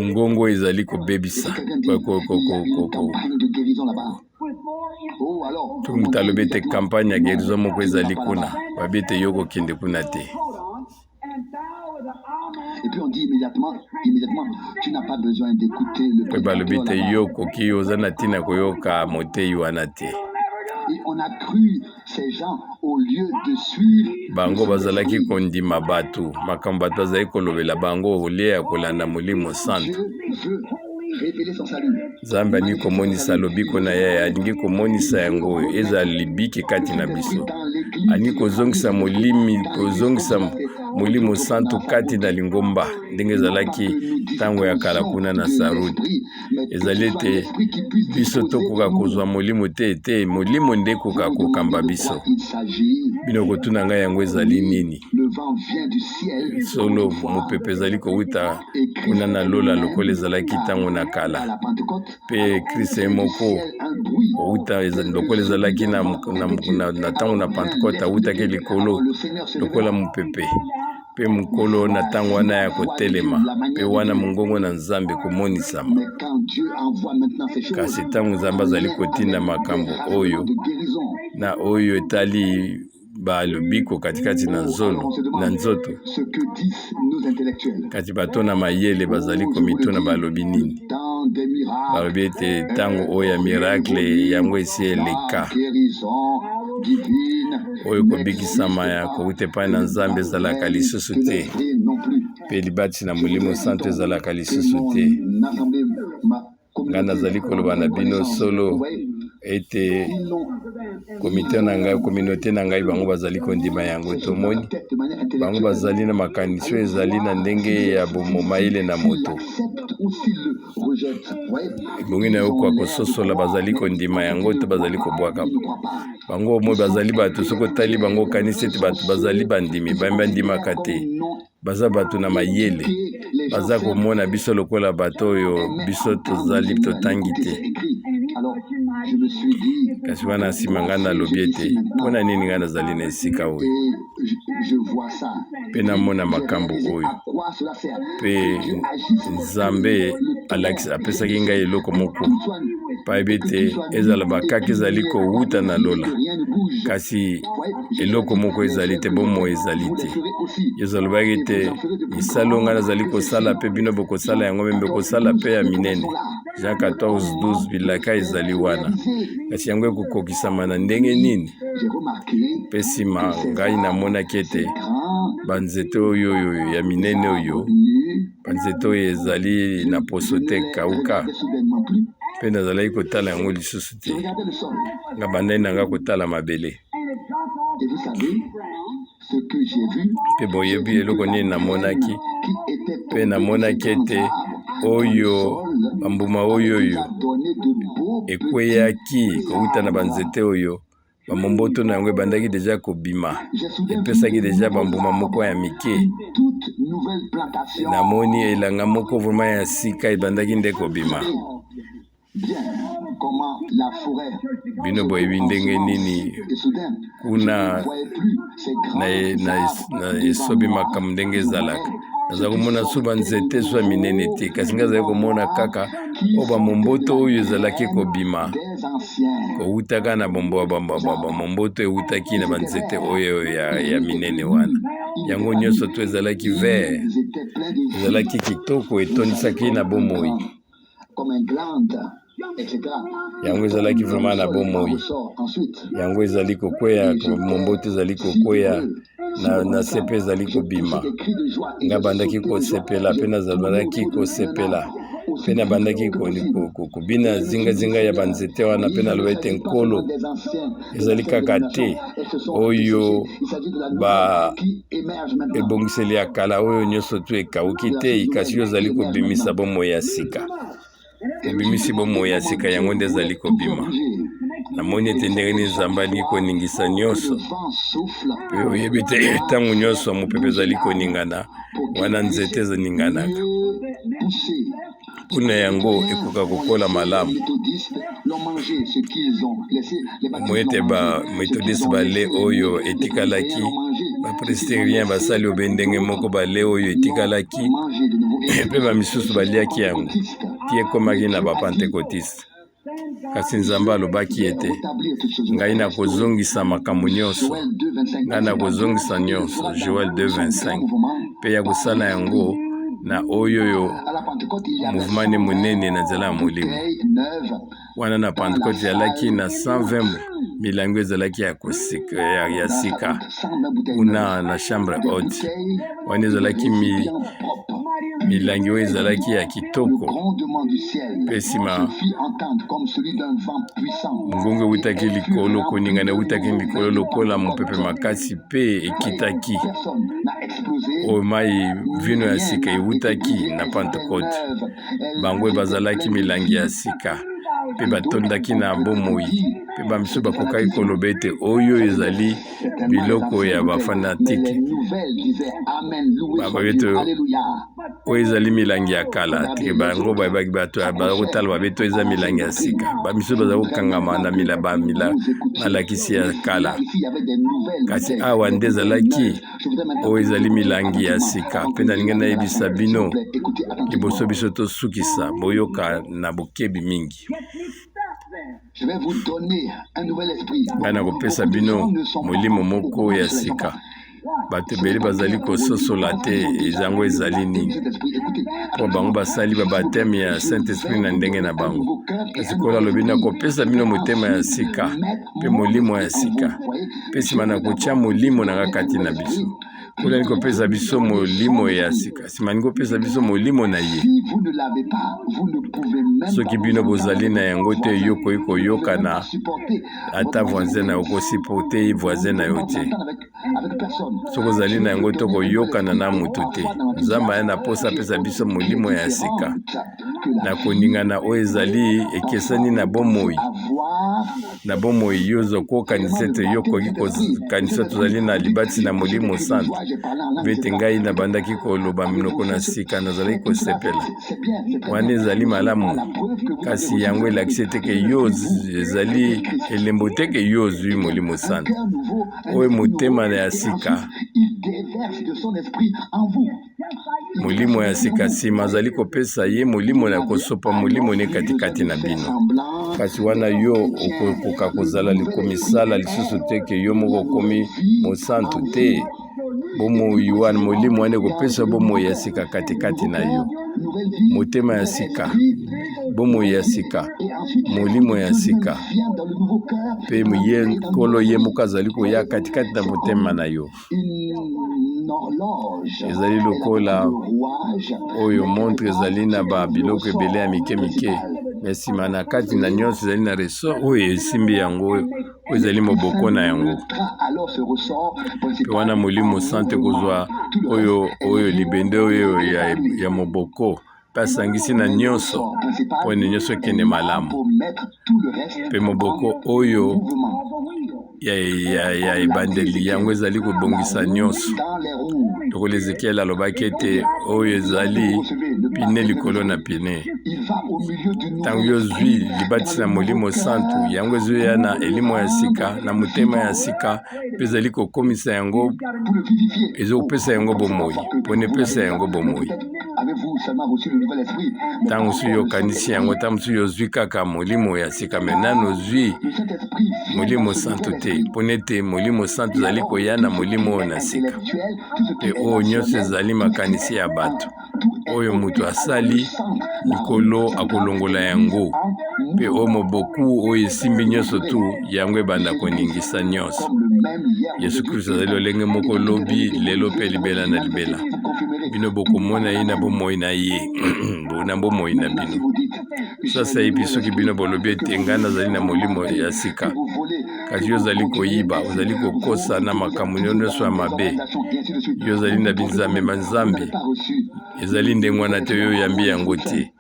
ngongo ezali kobebisa tumutu alobi ete kampagne ya guérison moko ezali kuna babi ete yo kokende kuna te. Et puis on dit immédiatement, tu n'as pas besoin d'écouter le Et on a cru ces gens au lieu de suivre bango bazalaki kondima batu makambo batu azali kolobela bango olie ya kolanda molimo santo Nzambe alingi komonisa lobiko na ye alingi komonisa yango eza libiki kati na biso alingi kozongisa molimo santo kati na lingomba ndenge ezalaki ntango ya kala kuna na Sarudi ezali ete biso tokoka kozwa molimo te molimo nde koka kokamba biso bino kotuna ngai yango ezali nini solo mopepe ezali kowuta kuna na lola lokola ezalaki ntango na kala pe Kristo moko outa lokola ezalaki na ntango na Pentecote awutaki likolo lokola mopepe pe mukolo na ntango wana ya kotelema pe wana mongongo na Nzambe komonisama kasi ntango Nzambe azali kotinda makambo oyo na oyo etali balobiko katikati na nzoto kati bato na mayele bazali komituna balobi nini balobi ete ntango oyo ya miracle yango esi eleka oyo kobikisama ya kowuta epai na Nzambe ezalaka lisusu te pe libati na molimo santo ezalaka lisusu te nga nazali koloba na bino solo ete kominote na ngai bango bazali kondima yango tomoni bango bazali na makanisio ezali na ndenge ya bomomaile na moto ebongi na yo kwa kososola bazali kondima yango te bazali kobwaka bango moi bazali bato soki otali bango kanisa ete bato bazali bandimi bandimaka te baza bato na mayele baza komona biso lokola bato oyo biso tozali totangi te kasi wana nsima ngai nalobi ete mpona nini ngai nazali na esika oyo mpe namona makambo oyo mpe Nzambe apesaki ngai eloko moko payebi ete ezala bakaki ezali kowuta na lola kasi eloko moko ezali te bomoi ezali te ezalobaki ete misala ngai nazali kosala mpe bino bokosala yango mpe bokosala mpe ya minene Jean 14:12 bilaka ezali wana kasi yango ekokokisama na ndenge nini mpe nsima ngai namonaki ete banzete oyo ya minene oyo banzete oyo ezali na poso te kauka mpe nazalaki kotala yango lisusu te nga bandai na nga kotala mabele mpe boyebi eloko nini namonaki mpe namonaki ete oyo bambuma oyo ekweyaki kowuta na banzete oyo bamomboto na yango ebandaki deja kobima epesaki deja bambuma moko ya mike namoni elanga moko vraimen ya sika ebandaki nde kobima bino boyebi ndenge nini kuna na esobi makambo ndenge ezalaka naza komona so banzete so ya minene te kasi ngai azali komona kaka o bamomboto oyo ezalaki kobima kowutaka na bamomboto ewutaki na banzete oyo ya minene wana yango nyonso to ezalaki vert ezalaki kitoko etondisaki na bomoi yango ezalaki vraiment na bomoi yango ezali kokweya momboto ezali kokweya na sepe ezali kobima nga bandaki kosepela mpe nazabandaki kosepela mpe nabandaki kobina zingazinga ya banzete wana mpe naloba ete nkolo ezali kaka te oyo ebongiseli ya kala oyo nyonso to ekauki te kasi oyo ezali kobimisa bomoi ya sika obimisi bomoi ya sika yango nde ezali kobima. Namoni ete ndenge nini Nzambe alingi koningisa nyonso mpe oyebi te ntango nyonso mopepe ezali koningana wana nzete ezaninganaka mpuna yango ekoka kokola malamu. Omoi ete bamethodiste bale oyo etikalaki, bapresiterien basali obe ndenge moko bale oyo etikalaki mpe bamisusu baliaki yango ti ekomaki na bapentekotiste. Kasi Nzambe alobaki ete ngai nakozongisa makambo nyonso, ngai nakozongisa nyonso, Joel 2:25, mpe ya kosala yango na oyo mouvement monene na nzela ya molimo. Wana na Pentecote ezalaki na 120 milangi ezalaki ya sika kuna na chambre haute, wana ezalaki milangi oyo ezalaki ya kitoko mpe nsima ngungu ewutaki likolo, koningana ewutaki likolo lokola mopepe makasi mpe ekitaki oyo mai vino ya sika ewutaki na Pentecote. Bango bazalaki milangi ya sika mpe batondaki na bomoi mpe bamisu bakokaki koloba ete oyo ezali biloko ya bafanatike. Bakoki ete oyo ezali milangi ya kala te, bango bayebaki bato bakotala babeto eza milangi ya sika. Bamisu baza kokangama na malakisi ya kala, kasi awa nde ezalaki oyo ezali milangi ya sika. Mpe nalingi nayebisa bino liboso biso tosukisa boyoka na bokebi mingi. Ngai nakopesa bino molimo moko ya sika. Bato ebele bazali kososola te ezango ezali nini, mpo bango basali babateme ya Saint-Esprit na ndenge na bango. Kasi kola alobi nakopesa bino motema ya sika mpe molimo ya sika, mpe nsima na kotia molimo na kati na biso. Kola nikopesa biso molimo ya sika, nsima nikopesa biso molimo na ye. Soki bino bozali na yango te yo koyi koyokana ata voisin na yo, kosipote voisin na yo te. Soki ozali na yango to koyokana na mutu te. Nzambe aya na posa apesa biso molimo ya sika na koningana oyo ezali ekesani na bomoi. Na bomoi yo ozokokanisa ete yo koki kokanisa tozali na libati na molimo santo. Bete ngai nabandaki koloba minoko na sika nazalaki kosepela. Wana ezali malamu, kasi yango elakisi ete ke yo ezali elembo te ke yo ozwi molimo santo. Oyo motema ya sika, molimo ya sika nsima azali kopesa ye molimo na kosopa molimo ne katikati na bino. Kasi wana yo okokoka kozala likomisala lisusu te ke yo moko okomi mosantu te. Bomoi wana molimo wana ekopesa bomoi ya sika katikati na yo. Motema ya sika, bomoi ya sika, molimo ya sika, mpe ye nkolo ye moko azali koya katikati na motema na yo. Ezali lokola oyo montre ezali na babiloko ebele ya mike mike, nsima na kati na nyonso ezali na ressort oyo esimbi yango, oyo ezali moboko na yango. Mpe wana molimo sante kozwa oyo libende oyo ya moboko mpe asangisi na nyonso mpo ene nyonso ekende malamu. Mpe moboko oyo ya ebandeli yango ezali kobongisa nyonso. Lokola Ezekiel alobaki ete oyo ezali pine likolo na pine. Ntango yo zwi libati na molimo santu yango ezoya na elimo ya sika na motema ya sika, mpe ezali kokomisa yango, ezokopesa yango bomoi mpo nepesa yango bomoi. Ntango mosusu yokanisi yango, ntango mosusu yozwi kaka molimo ya sika, me nano ozwi molimo santu te, mpo nete molimo santu ezali koya na molimo oyo na sika. Mpe oyo nyonso ezali makanisi ya bato oyo moto asali likolo akolongola yango, mpe oyo moboku oyo esimbi nyonso tu yango ebanda koningisa nyonso. Yesu Kristo azali lolenge moko lobi lelo mpe libela na libela. Bino bokomona ye na bomoi na ye na bomoi na bino. Sasa yebi soki bino bolobi ete ngai nazali na molimo ya sika, kasi yo ozali koyiba, ozali kokosa na makambo nyonso ya mabe, yo ozali na binzambe manzambe ezali ndenge wana te oyo oyambi yango te.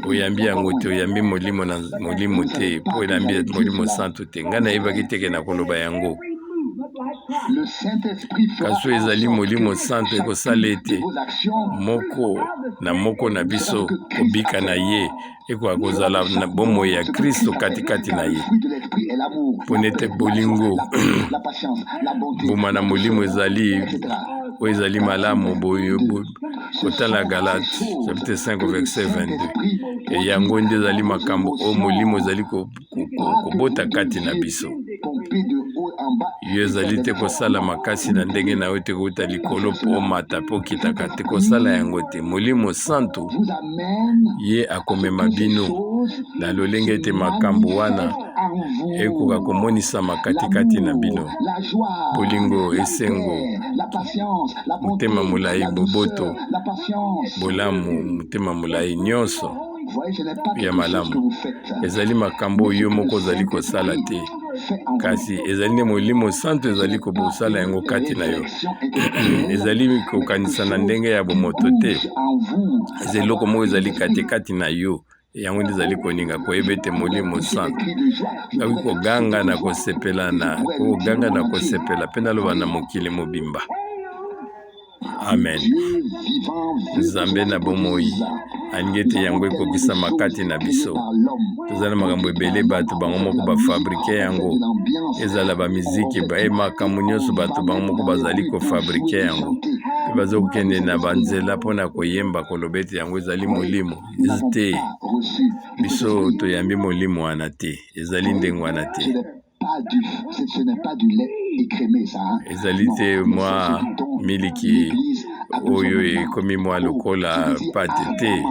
oyambi yango te, oyambi molimo na molimo te, po oyambi molimo santo te. Nga nayebaki teke na koloba yango. Kaso ezali molimo santo ekosala ete moko na biso kobika na ye ekoka kozala na bomoi ya Kristo katikati na ye. Pona ete bolingo mbuma na molimo ezali oyo ezali malamu boyo kotala Galate chapitre 5 verset 22. Yango nde ezali makambo o molimo ezali kobota kati na biso. Yo ezali te kosala makasi na ndenge na yo te kouta likolo po omata po kitaka te kosala yango te. Molimo santo ye akomema bino na lolenge ete makambo wana ekoka komonisama katikati na bino. Bolingo, esengo, motema molai, boboto, bolamu, motema molai, nyonso ya malamu ezali makambo oyo moko ozali kosala te, kasi ezali nde molimo santo ezali kobosala yango kati na yo. Ezali kokanisa na ndenge ya bomoto te, ezali eloko moko ezali katikati na yo, yango nde ezali koninga koyeba ete molimo santo nakoki koganga na kosepela mpe naloba na mokili mobimba. Amen. Nzambe na bomoi alingi ete yango ekokisa makati na biso. Tozala makambo ebele bato bango moko bafabrike yango, ezala bamiziki makambo nyonso bato bango moko bazali kofabrike yango, mpe bazokokende na banzela mpona koyemba koloba ete yango ezali molimo te. Biso toyambi molimo wana te, ezali ndenge wana te. Ezali te mwa miliki oyo ekomi mwa lokola pate te.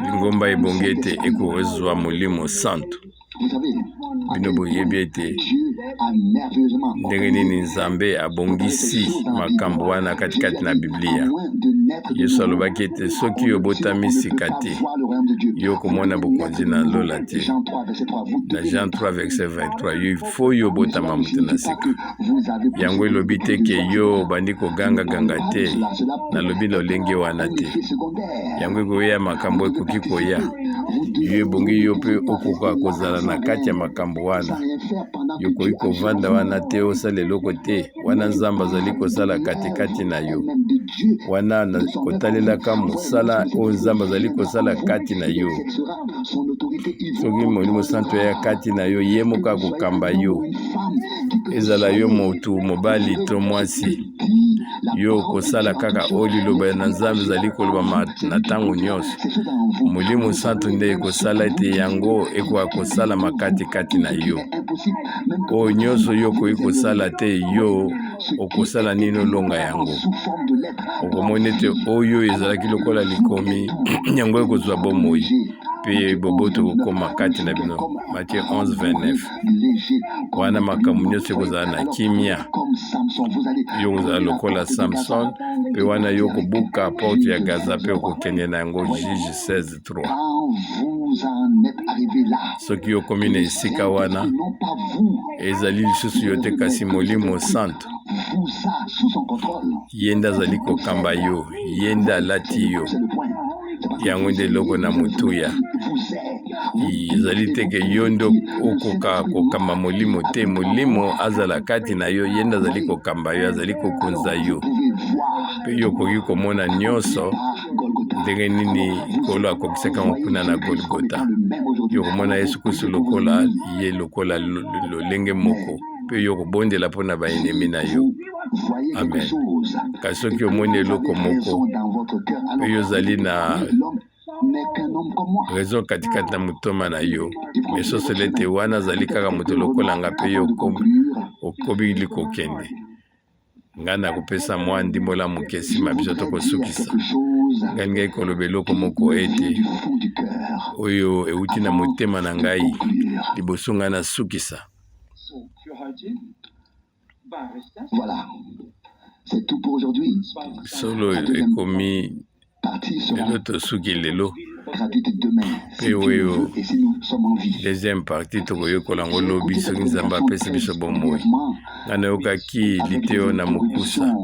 Lingomba ebongi ete ekozwa molimo santo. Bino boyebi ete ndenge nini Nzambe abongisi makambo wana katikati na Biblia. Yesu alobaki ete soki obotami sika te yo komona bokonzi na lola te. Na Jean 3 verset 23 yo ifo yo botama moto na sika. Yango elobi te ke yo bandi koganga te, nalobi lolenge wana te. Yango ekoya makambo ekoki koya, yo ebongi yo mpe okoka kozala na kati ya makambo wana. Yo koki kovanda wana te, osala eloko te, wana Nzambe azali kosala katikati na yo. Wana kotalelaka mosala oyo Nzambe azali kosala kati na yo. Soki molimo santo ya kati na yo, ye moko akokamba yo, ezala yo motu mobali to mwasi, yo kosala kaka oyo liloba na Nzambe ezali koloba na ntango nyonso. Molimo santo nde ekosala ete yango ekoka kosala makati na yo. Oyo nyonso yo koki kosala te, yo okosala nini olonga yango. Okomona ete oyo ezalaki lokola likomi yango ekozwa bomoi mpe boboto kokoma kati na bino. Matthieu 11:29. Wana makambo nyonso ekozala na kimia, yo kozala lokola Samson, mpe wana yo kobuka porte ya Gaza mpe okokende na yango. Juge 16:3. Soki okomi na esika wana, ezali lisusu yo te, kasi molimo santo ye nde azali kokamba yo, ye nde alati yo. Yango nde eloko na motuya, ezali te ke yo nde okoka kokamba molimo te. Molimo azala kati na yo, ye nde azali kokamba yo, azali kokonza yo, mpe yo koki komona nyonso ndenge nini kolo akokisaka kuna na Golgota. Yo komona Yesu Kristo lokola ye lokola lolenge moko, mpe yo kobondela mpona baenemi na yo. Amen. Kasi soki omoni eloko moko mpe yo ozali na raison katikati na motoma na yo, mesosolo ete wana azali kaka moto lokola nga mpe yo okobi likokende. Nga nakopesa mwa ndimbola moke nsima biso tokosukisa. Nga ngai koloba eloko moko ete oyo euti na motema na ngai liboso nga nasukisa. Voilà, c'est tout pour aujourd'hui. Solo ekomi lelo tosuki lelo. Pe oyo deuxième partie tokoyokola ngo lobi soki Nzambe apesi biso bomoi. Nga nayokaki liteo na mokusa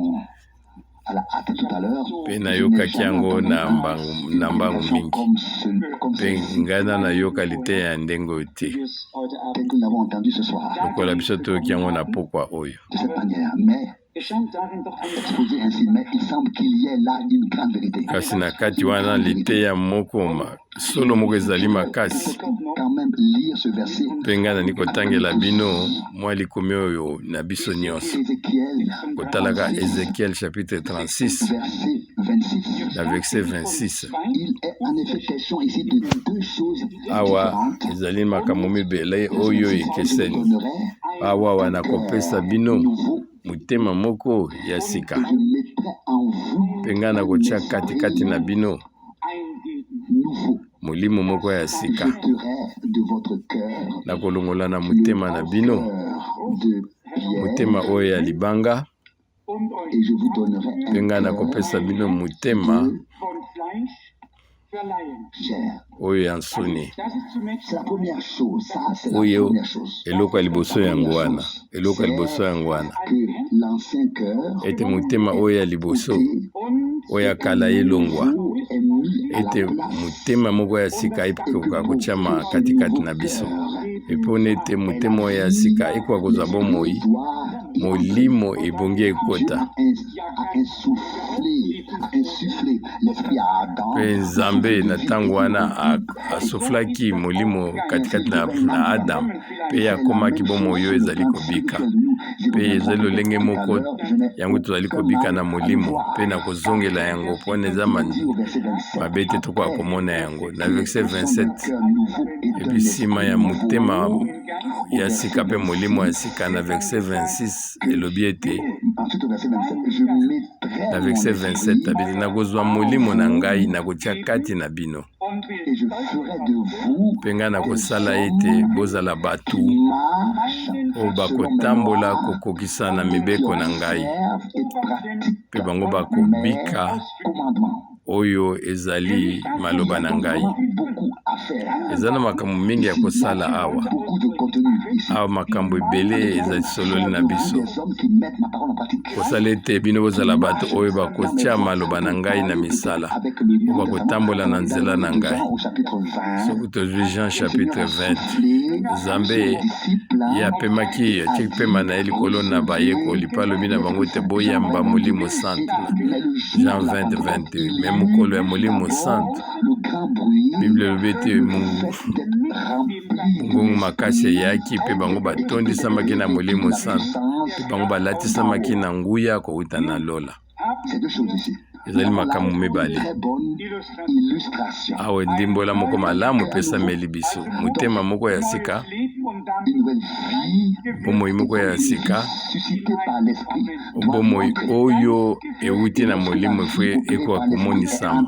à la hâte tout à l'heure. Pe nayokaki yango na mbangu mingi. Pe ngana nayokali te ya ndenge oyo te. Tel que nous l'avons entendu ce soir. Lokola biso toyoki yango na pokwa oyo. De cette manière, mais exposé ainsi, mais il semble qu'il y ait là une grande vérité. Kasi na kati wana liteya moko solo moko ezali makasi. Quand même lire ce verset. Pe nga nani kotangela bino mwa likomi oyo na biso nyonso. Kotalaka Ézéchiel chapitre 36, la verset 26. Il est en effet question ici de deux choses Awa différentes. ezali makambo mibale oyo ekeseni. Awa wana kopesa bino mutema moko ya sika. Je mettrai en vous Pe nga nakotia katikati na bino nouveau. molimo moko ya sika. Jeterai de votre cœur Nakolongola na mutema na bino de pierre mutema oyo ya libanga. et je vous donnerai Pe un nga cœur nakopesa bino mutema cher. oyo ya nsoni. C'est la première chose. Ça, c'est la Oyo première chose. eloko ya liboso yango wana. Eloko ya liboso yango wana. Que l'ancien cœur Ete mutema oyo ya liboso oyo ya kala elongwa. est mis à Ete la place mutema moko ya sika ekoka kotiama katikati na biso. Epona ete mutema oyo ya sika ekoka kozwa bomoi. doit Molimo ebongi ekota. à insuffler l'esprit à Adam. Pe Nzambe na ntango wana asuflaki molimo katikati na Adam. Pe akomaki bomoi oyo ezali kobika. Pe ezali lolenge moko yango tozali kobika na molimo. Pe na kozongela yango mpona eza mabe te tokoka komona yango. Na verset 27 epi nsima ya motema ya sika pe molimo ya sika na verset 26 elobi ete Ensuite, au verset 27, je mettrai na verset 27 abeli nakozwa molimo na ngai nakotia kati na bino et je ferai de vous mpe ngai nakosala ete bozala bato oyo bakotambola kokokisa na mibeko na ngai mpe bango bakobika oyo ezali maloba na ngai. Eza na makambo mingi ya kosala awa. Awa makambo ebele ezali sololi na biso. Kosala ete bino bozala bato oyo bakotia maloba na ngai na misala. Bakotambola na nzela na ngai. Soki tozwi Jean chapitre 20, Nzambe ye apemaki atiki pema na ye likolo na bayekoli mpe alobi na bango ete boyamba molimo sante. Jean 20:21. Me mokolo ya molimo sante Bible elobi ete mungungu makasi eyaki mpe bango batondisamaki na molimo sante mpe bango balatisamaki na nguya kowuta na lola. Ezali makambo mibale. Awa ndimbola moko malamu epesameli biso. Motema moko ya sika, bomoi moko ya sika, bomoi oyo ewuti na molimo efo ekoka komonisama.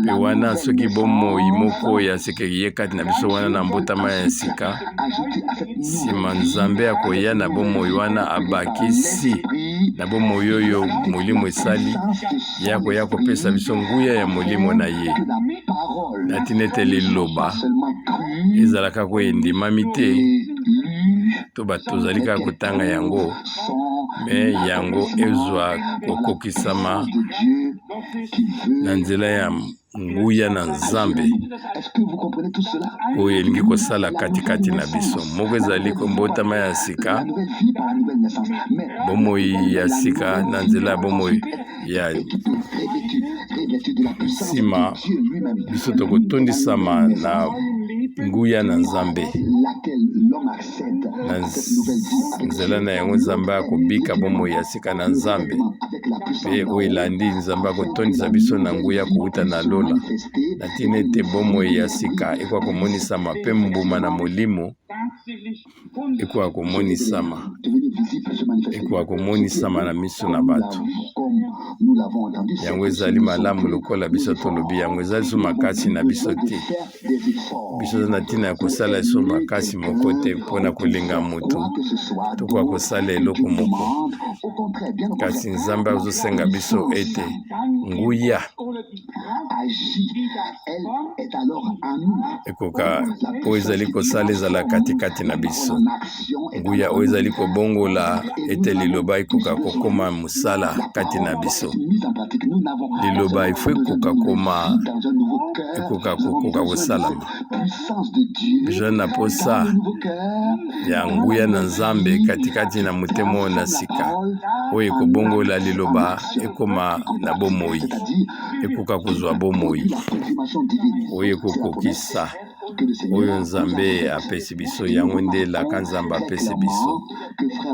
Pe wana soki bomoi moko ya sika ye kati na biso wana na mbotama ya sika, nsima Nzambe akoya na bomoi wana abakisi na bomoi oyo molimo esali yako ya kopesa biso nguya ya molimo na ye. Natina ete liloba ezalaka koyendimami te to bato tozali kaka kotanga yango me yango ezwa kokokisama na nzela ya nguya na Nzambe oyo elingi kosala katikati na biso. Moko ezali kombotama ya sika, bomoi ya sika na nzela ya bomoi ya nsima biso tokotondisama na nguya na Nzambe. Na nzela na yango Nzambe akobika bomoi ya sika na Nzambe mpe oyo elandi Nzambe akotondisa biso na nguya kowuta na lola. Natina ete bomoi ya sika ekoka komonisama mpe mbuma na molimo ekoka komonisama na miso na bato. Yango ezali malamu lokola biso tolobi yango ezali so makasi na biso te. Biso na ntina ya kosala so makasi moko te mpona kolinga motu tokoka kosala eloko moko. Kasi Nzambe azosenga biso ete nguya ekoka oyo ezali kosala ezala katikati kati na biso. Nguya oyo ezali kobongola ete liloba ekoka kokoma mosala kati na biso. Liloba ifo ekoka koma ekoka kosalama. Biso na posa ya nguya na Nzambe katikati na motema na sika oyo ekobongola liloba ekoma na bomoi, ekoka kozwa bomoi oyo ekokokisa oyo Nzambe apesi biso, yango nde laka Nzambe apesi biso.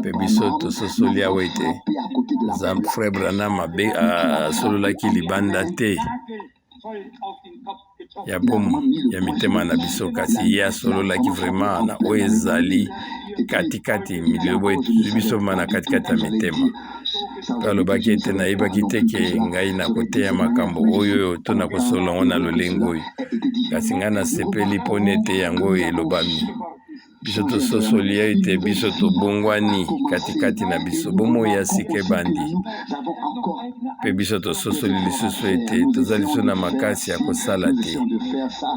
Pe biso tososoli awa ete Frère Branham asololaki libanda te ya bomo ya mitema na biso, kasi ye asololaki vraiment na oyo ezali katikati milibo biso na katikati ya mitema. Pe alobaki ete nayebaki te ke ngai na koteya makambo oyo to na kosolola na lolengo oyo, kasi ngai nasepeli mpona ete yango elobami. Biso tososoli ete biso tobongwani katikati na biso, bomoi ya sika ebandi. Pe biso tososoli lisusu ete tozali so na makasi ya kosala te,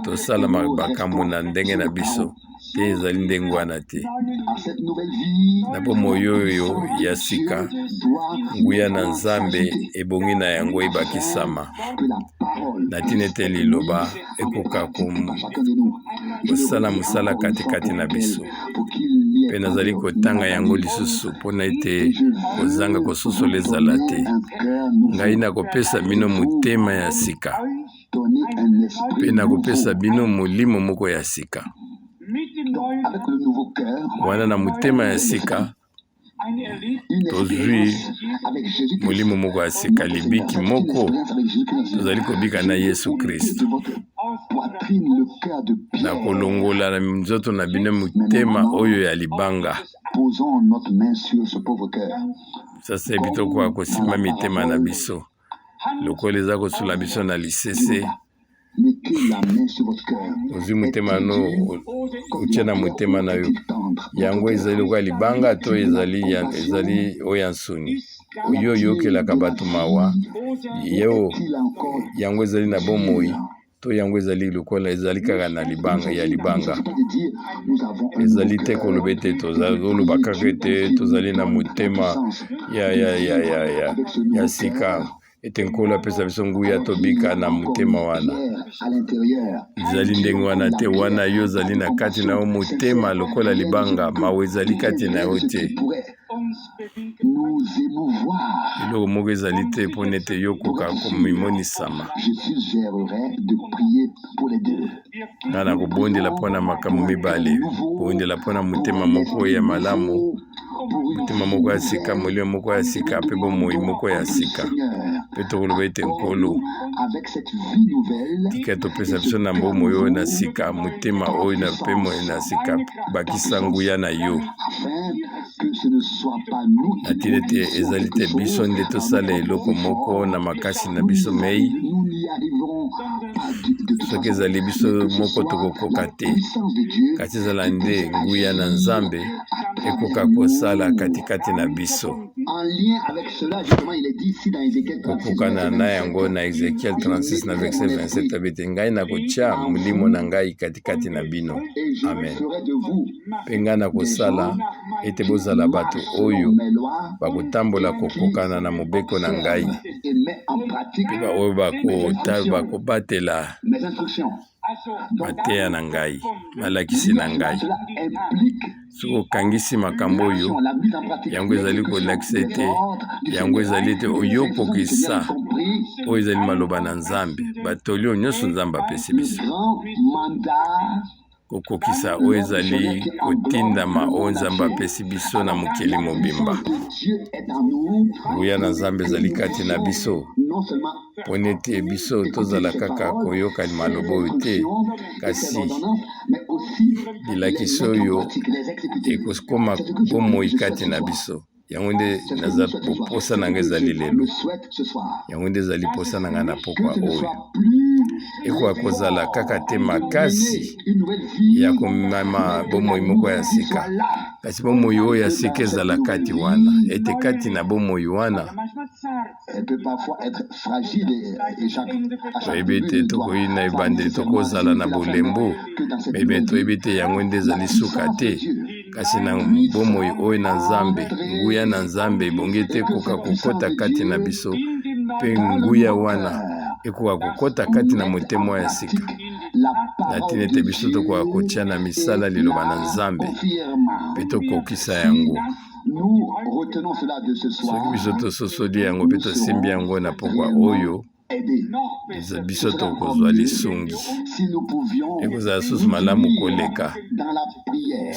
tosala makambo na ndenge na biso te ezali ndenge wana te. Na bomoi oyo ya sika nguya na Nzambe ebongi na yango ebakisama na tina ete liloba ekoka kosala mosala katikati na biso. Pe nazali kotanga yango lisusu mpona ete kozanga kososola ezala te. Ngai nakopesa bino motema ya sika, pe nakopesa bino molimo moko ya sika. Wana na motema ya sika tozwi molimo moko ya sika, libiki moko tozali kobika na Yesu Kristo, na kolongola na nzoto na bino motema oyo ya libanga. Sasa bitoko akosima mitema na biso lokola eza kosula biso na lisese. Ozwi motema no otie na motema na yo, yango ezali lokola libanga to ezali oyo nsuni oyo yokelaka bato mawa yo, yango ezali na bomoi to yango ezali lokola ezali kaka na libanga ya libanga. Ezali te koloba ete tozaloba kaka ete tozali na motema ya sika ete nkolo apesa biso nguya tobika na motema wana. Ezali ndenge wana te, wana yo ozali na kati na yo motema lokola libanga, mawe ezali kati na yo te. Eloko moko ezali te mpona ete yokoka komimonisama. Nga na kobondela mpona makambo mibale, kobondela mpona motema moko ya malamu, motema moko ya sika, molimo moko ya sika, pe bomoi moko ya sika. Pe tokoloba ete nkolo tika topesa biso na bomoi oyo na sika, motema oyo na pemo na sika, bakisa nguya na yo. Natile te ezali te biso nde tosala eloko moko na makasi na biso mei, soki ezali biso moko tokokoka te, kasi ezala nde nguya na Nzambe ekoka kosala katikati na biso. Kokokana na yango na Ezekiel 36 na verset 27 abete ngai na kotia molimo na ngai katikati na bino. Amen. Pe ngai na kosala ete bozala bato oyo bakotambola kokokana na mobeko na ngai, pe oyo bakobatela mateya na ngai, malakisi na ngai. Soki okangisi makambo oyo, yango ezali kolakisa ete yango ezali ete oyokokisa oyo ezali maloba na Nzambe, batoli oyo nyonso Nzambe apesi biso. Kokokisa oyo ezali kotindama oyo Nzambe apesi biso na mokili mobimba. Nguya na Nzambe ezali kati na biso mpona ete biso tozala kaka koyoka maloba oyo te, kasi bilakisi oyo ekokoma bomoi kati na biso. Yango nde naza posa na ngai ezali lelo, yango nde ezali posa na ngai na pokwa oyo ekoka kozala kaka te makasi ya komema bomoi moko ya sika, kasi bomoi oyo ya sika ezala kati wana, ete kati na bomoi wana Elle peut parfois être fragile et chaque toyebete tokoyina ebandeli tokozala na bolembo mebe toyebete yango nde ezali suka te kasi na bomoi oyo na Nzambe nguya na Nzambe ebongi te koka kokota kati na biso mpe nguya wana ekoka kokota kati na motema ya sika na tina ete biso tokoka kotia na misala liloba na Nzambe mpe tokokisa yango soki biso tososoli yango mpe tosimbi yango na pokwa oyo biso tokozwa lisungi ekozala susu malamu koleka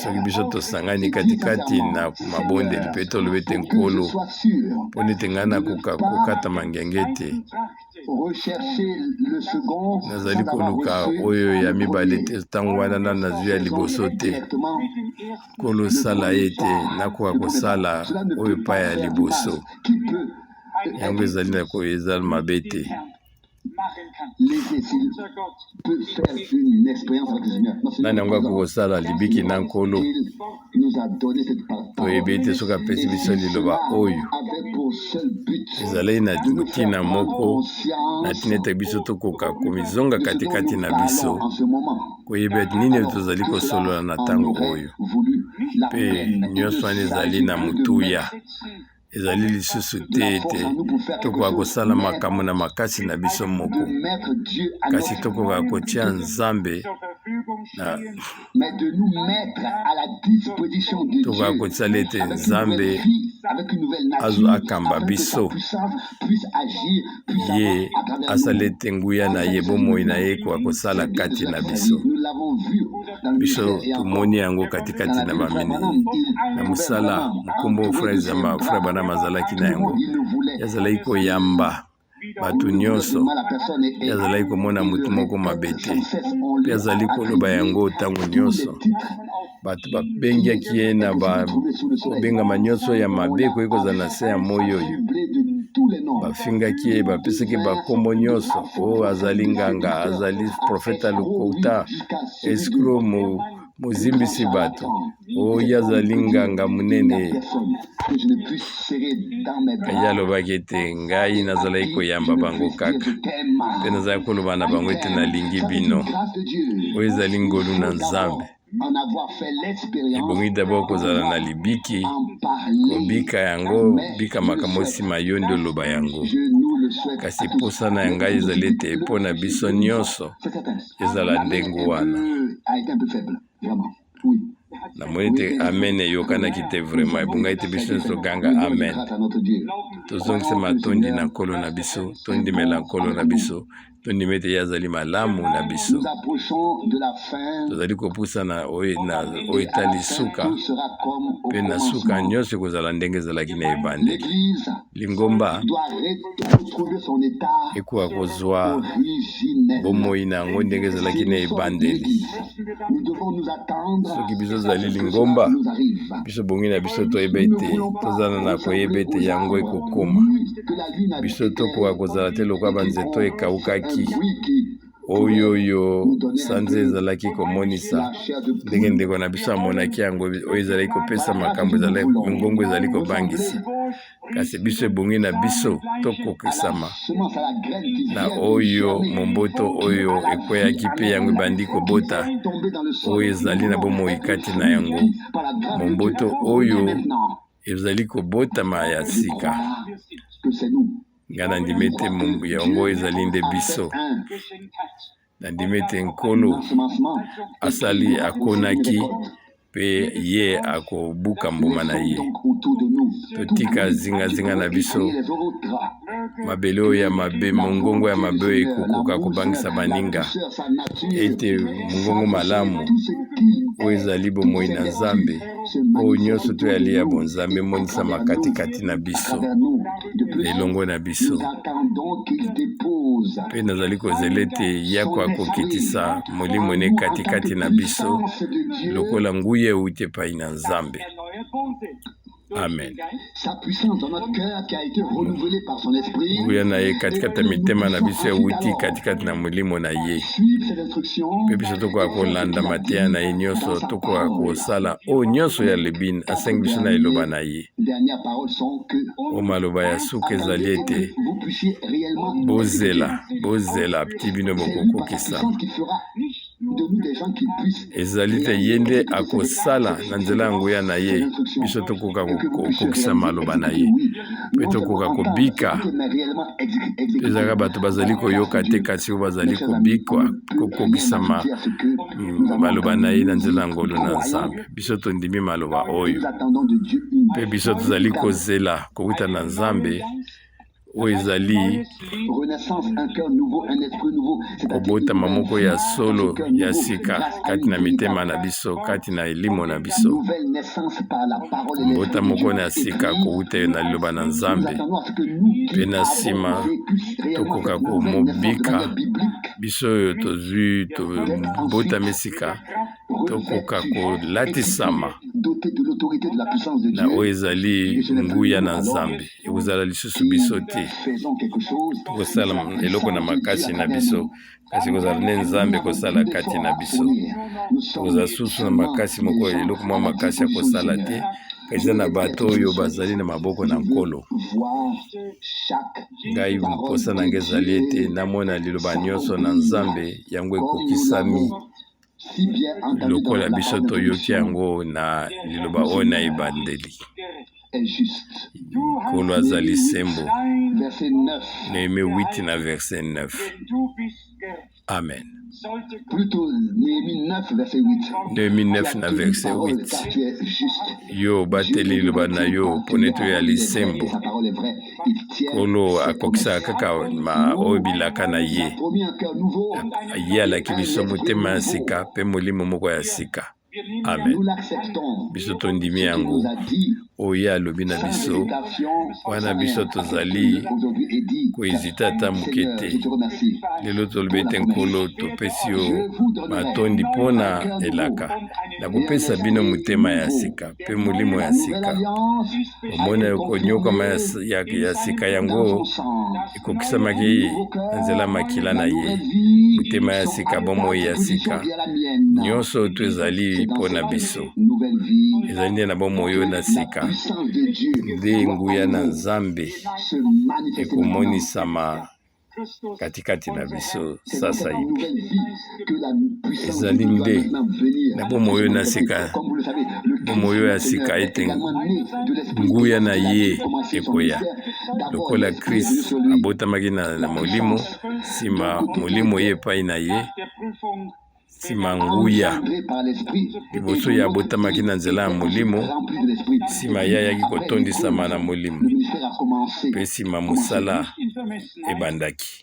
soki biso tosangani katikati na mabondeli mpe tolobi ete Nkolo mpona ete ngai nakoka kokata mangenge te nazali koluka oyo ya mibale te ntango wana na nazwi ya liboso te Nkolo sala ye te nakoka kosala oyo epai ya liboso yango ezali na koyeza mabe te nani yango akokosala libiki na Nkolo toyebi ete soki apesi biso liloba oyo ezalai na ntina moko na ntina ete biso tokoka komizonga katikati na biso koyeba ete nini tozali kosolola na ntango oyo mpe nyonso wana ezali na motuya ezali lisusu te ete tokoka kosala makambo na makasi na biso moko kasi tokoka kotia Nzambe tokoka kosala ete Nzambe akamba biso ye asala ete nguya na ye bomoi na ye koka kosala kati na biso biso tomoni yango katikati na bamini na mosala mokombo frère Branham azalaki na yango yazalaki koyamba bato nyonso yazalaki komona motu moko mabe te mpe azali koloba yango ntango nyonso bato babengiaki ye na kobengama nyonso ya mabe koki kozala na se ya moi oyo bafingaki ye bapesaki bakombo nyonso o azali nganga azali profeta lokota escro mozimbisi bato oyo azali nganga munene ye alobaki ete ngai nazalaki koyamba bango kaka mpe nazalaki koloba na bango ete nalingi bino oyo ezali ngolu na Nzambe ebongi dabord kozala na libiki kobika yango bika makambo nsima yo nde oloba yango kasi posa na ngai ezali ete mpo na biso nyonso ezala ndenge wana namoni ete amen eyokanaki te vraiment ebongai ete biso nyonso toganga amen tozongisa matondi na Nkolo na biso tondimela Nkolo na biso tondima ete ye azali malamu na biso tozali kopusana oyo etali suka mpe na suka nyonso ekozala ndenge ezalaki na ebandeli lingomba ekoka kozwa bomoi na yango ndenge ezalaki na ebandeli soki biso ezali lingomba biso bongi na biso toyeba ete tozala na koyeba ete yango ekokoma biso tokoka kozala te lokola banzeto ekawukaki oyo sanze ezalaki komonisa ndenge ndeko na biso amonaki yango oyo ezalaki kopesa makambo ngongo ezali kobangisa kasi biso ebongi na biso tokokisama na oyo momboto oyo ekweyaki mpe yango ebandi kobota oyo ezali na bomoi kati na yango momboto oyo ezali kobotama ya sika nga nandimi ete yango ezali nde biso nandimi ete Nkolo asali akonaki mpe ye akobuka mbuma na ye totika zingazinga na biso mabele oyo ya mabe mongongo ya mabe oyo ekokoka kobangisa baninga ete mongongo malamu oyo ezali bomoi na Nzambe oyo nyonso toyali ya bonzambe monisama katikati na biso elongo na biso mpe nazali kozela ete yako akokitisa molimo ene katikati na biso lokola nguya euti epai na Nzambe. Amen. Nguya na ye katikati ya mitema na biso euti katikati na molimo na ye mpe biso tokoka kolanda mateya na ye nyonso tokoka kosala oyo nyonso ya lebini asengi biso na eloba na ye dernières paroles sont que o maloba ya suka ezali ete vous puissiez réellement bozela ti bino bokokokisa de nous des gens qui puissent ezali te ye nde akosala na nzela ya nguya na ye biso tokoka kokokisa maloba na ye mpe tokoka kobika ezalaka bato bazali koyoka te kasi oyo bazali kobika kokokisa maloba na ye na nzela ya ngolu na nzambe biso tondimi maloba oyo mpe biso tozali kozela kowuta na nzambe oyo ezali kobotama moko ya solo ya sika kati na mitema na biso kati na elimo na biso mbota moko na sika kowuta na liloba na nzambe mpe na nsima tokoka komobika biso oyo tozwi tobotami sika tokoka kolatisama na oyo ezali nguya na nzambe ekozala lisusu biso te tokosala eloko na makasi na biso kasi kozala nde nzambe kosala kati na biso tokozala susu na makasi moko eloko mwa makasi ya kosala te kasi na bato oyo bazali na maboko na nkolo ngai mposa na ngai ezali ete namona liloba nyonso na nzambe yango ekokisami lokola biso toyoki yango na liloba oyo na ebandeli nkolo azali sembo Néhémie 8 na verset 9 amen. Plutôt Néhémie 9 verset 8. Néhémie 9 na verset 8. Yo bateli liloba na yo pone toya lisembo nkolo akokisaka kaka oyo bilaka na ye ye alaki biso motema ya sika mpe molimo moko ya sika amen. Biso tondimi yango oyo alobi na biso wana biso tozali koezita ata moke te lelo tolobi ete nkolo topesi yo matondi mpona elaka na kopesa bino motema ya sika mpe molimo ya sika omona yo konyokama ya sika yango ekokisamaki na nzela makila na ye motema ya sika bomoi ya sika nyonso oyo ezali mpona biso ezali nde na bomoi oyo na sika nde nguya na nzambe ekomonisama katikati na biso sasa hivi ezali nde na bomoi oyo na sika bomoi oyo ya sika ete nguya na ye ekoya lokola Kristo abotamaki na molimo nsima molimo ye epai na ye nsima nguya liboso ya abotamaki na nzela ya molimo nsima ye ayaki kotondisama na molimo mpe nsima mosala ebandaki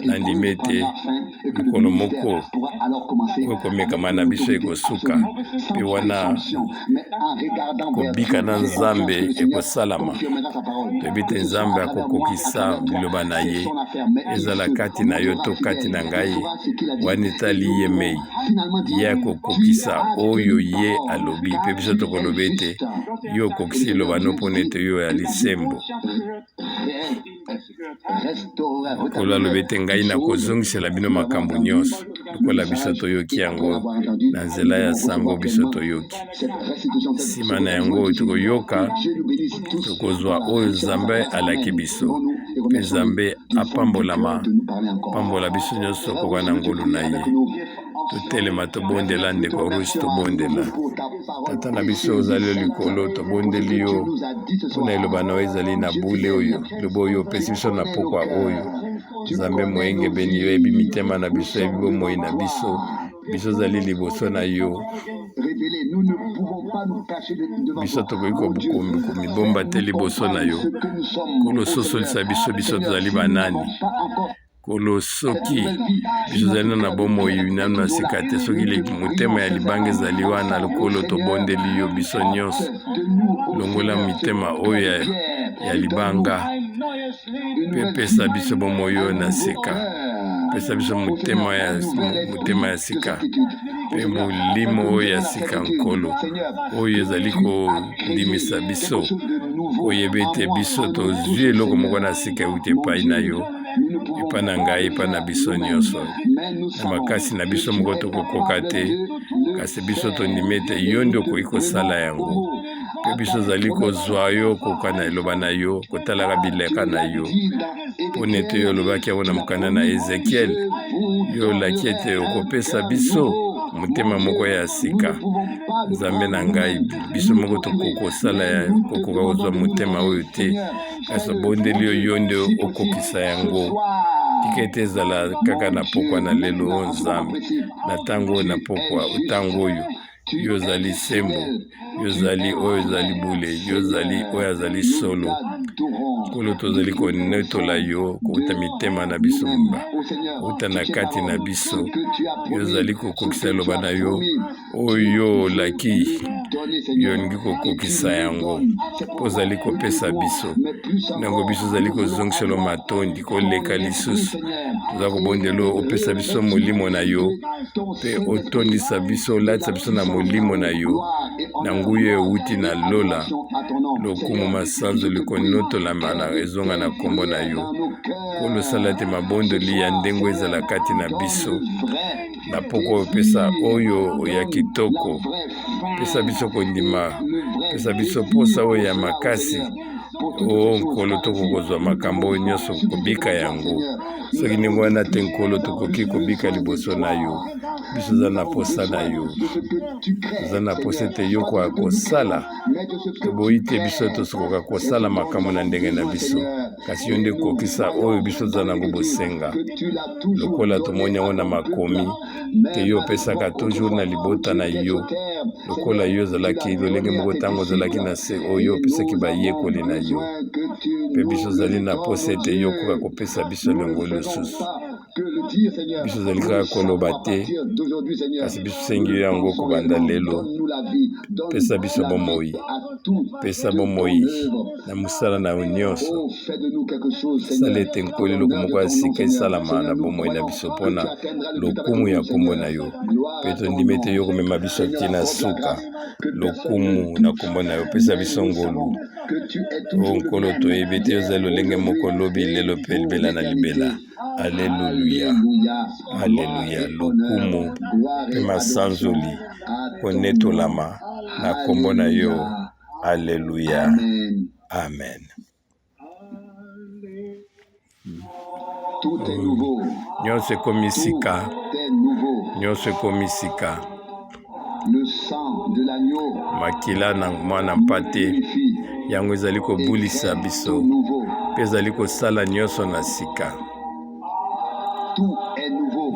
nandimi ete mikolo moko okomekama na biso ekosuka mpe wana kobika na nzambe ekosalama toyebi ete nzambe akokokisa biloba na ye ezala kati na yo to kati na ngai wana etali ye mei ye akokokisa oyo ye alobi mpe biso tokoloba ete yo okokisi liloba no mpona ete yo ya lisembo nkolo alobi ete ngai nakozongisela bino makambo nyonso lokola biso toyoki yango na nzela ya sango biso toyoki nsima na yango tokoyoka tokozwa oyo nzambe alaki biso mpe nzambe apambolama pambola biso nyonso koka na ngolu na ye totelema tobondela ndeko rusi tobondela tata na biso ozali likolo tobondeli yo mpona eloba na yo ezali na bule oyo loba oyo opesi biso na pokwa oyo nzambe moyenge beni yo yebi mitema na biso yebi bomoi na biso biso ozali liboso na yo biso tokoki komibomba te liboso na yo kolo sosolisa biso biso tozali banani kolo soki biso ozali na bomoi nanu na sika te soki motema ya libanga ezali wana lokolo tobondeli yo biso nyonso longola mitema oyo ya libanga mpe pesa biso bomoi oyo na sika pesa biso motema ya sika mpe molimo oyo ya sika nkolo oyo ezali kondimisa biso oyeba ete biso tozwi eloko moko na sika euti epai na yo epai na ngai epai na biso nyonso na makasi na biso moko tokokoka te kasi biso tondimi ete yo nde okoki kosala yango mpe biso ozali kozwa yo koka na eloba na yo kotalaka bileka na yo mpona ete yo olobaki yango na mokanda na Ezekiel yo olaki ete okopesa biso motema moko ya sika. Nzambe na ngai biso moko tokokosala kokoka kozwa motema oyo te kasi obondeli yo nde okokisa yango tika ete ezala kaka na pokwa na lelo Nzambe na ntango na pokwa ntango oyo yo ozali sembo yo ozali oyo ozali bule yo ozali oyo azali solo kolo tozali konetola yo kouta mitema na biso mba kouta na kati na biso yo ozali kokokisa eloba na yo oyo olaki yo olingi kokokisa yango mpo ozali kopesa biso nango biso ozali kozongiselo matondi koleka lisusu toza kobondela opesa biso molimo na yo mpe otondisa biso olatisa biso na molimo na yo na nguya euti na lola lokumu masanzo likonotolama na ezonga na kombo na yo kolosala te mabondoli ya ndengo ezala kati na biso na poko opesa oyo ya kitoko pesa biso kondima pesa biso posa oyo ya makasi o nkolo tokokozwa makambo oyo nyonso kobika yango soki ndenge wana te nkolo tokoki kobika liboso na yo biso oza na posa na yo oza na posa ete yo koka kosala toboyi te biso tosokoka kosala makambo na ndenge na biso kasi yo nde kokisa oyo biso oza nango bosenga lokola tomoni yango na makomi te yo opesaka toujours na libota na yo lokola yo ozalaki lolenge moko ntango ozalaki na se oyo opesaki bayekoli na yo mpe biso ozali na posa ete yo koka kopesa biso longo lisusu biso ozali kaka koloba te kasi biso sengi yango kobanda lelo pesa biso bomoi pesa bomoi na mosala na yo nyonso sala ete nkoli eloko moko ya sika esalama na bomoi na biso mpona lokumu ya kombo na yo mpe tondimi ete yo komema biso ntina suka lokumu na kombo na yo pesa biso ngolu o nkolo toyebi ete ozali lolenge moko lobi lelo mpe libela na libela Alléluia, Alléluia, lokumu mpe masanzoli konetolama na kombo na yo. Alléluia, amen. Nyonso ekomi sika, nyonso ekomi sika. Makila na mwana mpate yango ezali kobulisa biso mpe ezali kosala nyonso na sika.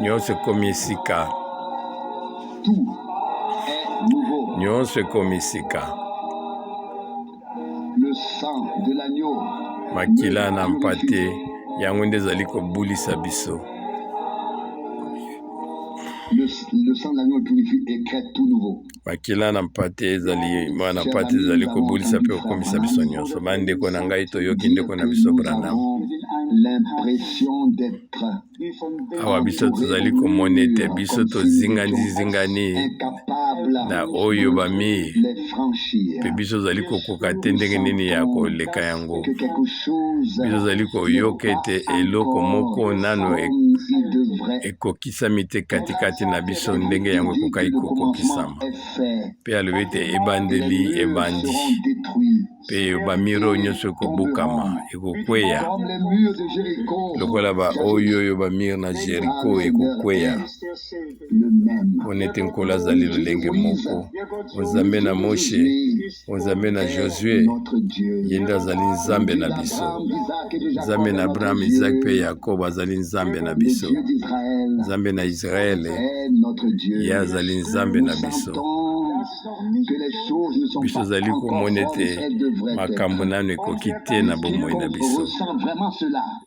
Nyonso ekomi sika, nyonso ekomi sika. Makila na mpate yango nde ezali kobulisa biso. Le sang de l'agneau purifie et crée tout nouveau. Makila na mpate ezali mwana mpate ezali kobulisa mpe okomisa biso nyonso. Bandeko na ngai toyoki ndeko na biso Branham. Awa biso tozali komona ete biso tozingani na oyo bamir mpe biso tozali kokoka te ndenge nini ya koleka yango. Biso tozali koyoka ete eloko moko nano ekokisami te katikati na biso ndenge yango ekokai kokokisama mpe alobi ete ebandeli ebandi mpe bamiro nyonso ekobukama ekokweya lokola ba oyo bamir na Jericho ekokweya mpona ete nkolo azali lolenge moko Nzambe na Moshe Nzambe na Josue ye nde azali Nzambe na biso Nzambe na Abraham Isaac mpe Yakobo azali Nzambe na biso Nzambe na Israele ye azali Nzambe na biso biso azali komona ete makambo nano ekoki te na bomoi na biso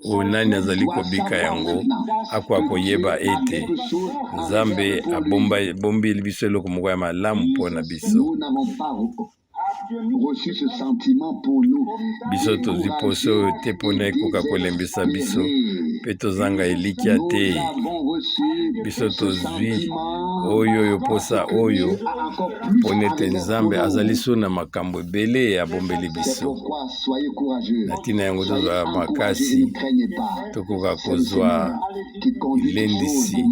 oyo nani azali kobika yango akoka koyeba ete Nzambe abombeli biso eloko moko ya malamu mpona biso reçu ce sentiment pour nous. Biso tozwi poso oyo te mpona ekoka kolembisa biso mpe tozanga elikya te. Biso tozwi oyo posa oyo mpona ete Nzambe azali so na makambo ebele abombeli biso. Na ntina yango tozwa makasi tokoka kozwa lendisi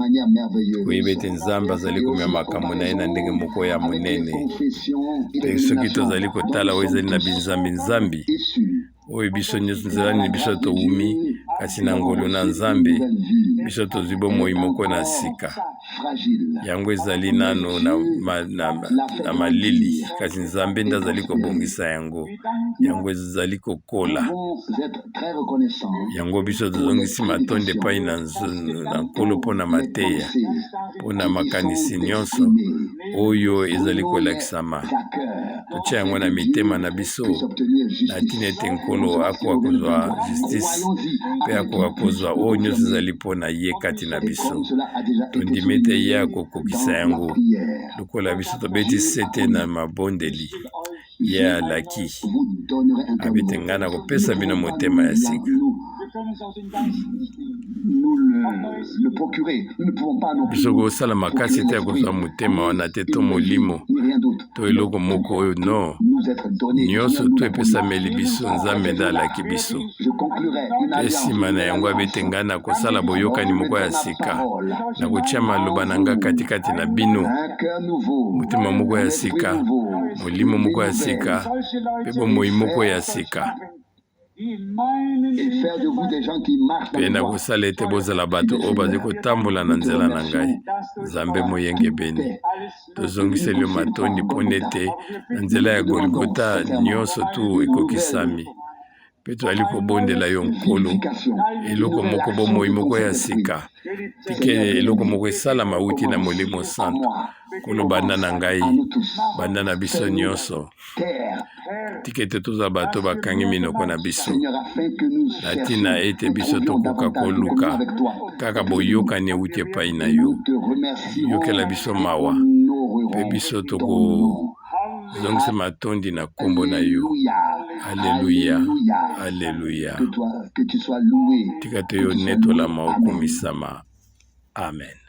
koyeba ete Nzambe azali komema makambo na ye na ndenge moko ya monene. Mpe soki tozali kotala oyo ezali na binzambi oyo biso nyonso nzela biso towumi kasi na ngolu na Nzambe biso tozwi bomoi moko na sika yango ezali nano na malili kasi Nzambe nde azali kobongisa yango ezali kokola yango biso tozongisi matondi epai na Nkolo mpona mateya mpona makanisi nyonso oyo ezali kolakisama. Totia yango na mitema na biso na ntina ete Nkolo akoka kozwa justice mpe akoka kozwa oyo nyonso ezali mpona ye kati na biso. Tondimi ete ye akokokisa yango lokola biso tobeti sete na mabondeli ye alaki abete ngai na kopesa bino motema ya sika. Biso kosala makasi te ya kozwa motema wana te to molimo to eloko moko oyo no nyonso to epesameli biso Nzambe nde alaki biso. Mpe nsima na yango abete ngai na kosala boyokani moko ya sika na kotia maloba na ngai katikati na bino motema moko ya sika molimo moko ya sika mpe bomoi moko ya sika. Mpe na kosala ete bozala bato oyo bazali kotambola na nzela na ngai. Nzambe moyenge beni tozongiseli yo matondi mpona ete na nzela ya Golgota nyonso tu ekokisami. Mpe tozali kobondela yo Nkolo eloko moko bomoi moko ya sika tike eloko moko esalama awuti na Molimo Santo. Nkolo banda na ngai banda na biso nyonso tike ete tozwa bato bakangi minoko na biso na ntina ete biso tokoka koluka kaka boyokani ewuti epai na yo. Yokela biso mawa mpe biso tokozongisa matondi na kombo na yo. Alléluia, alléluia. Tika te yo netolama okumisama. Amen.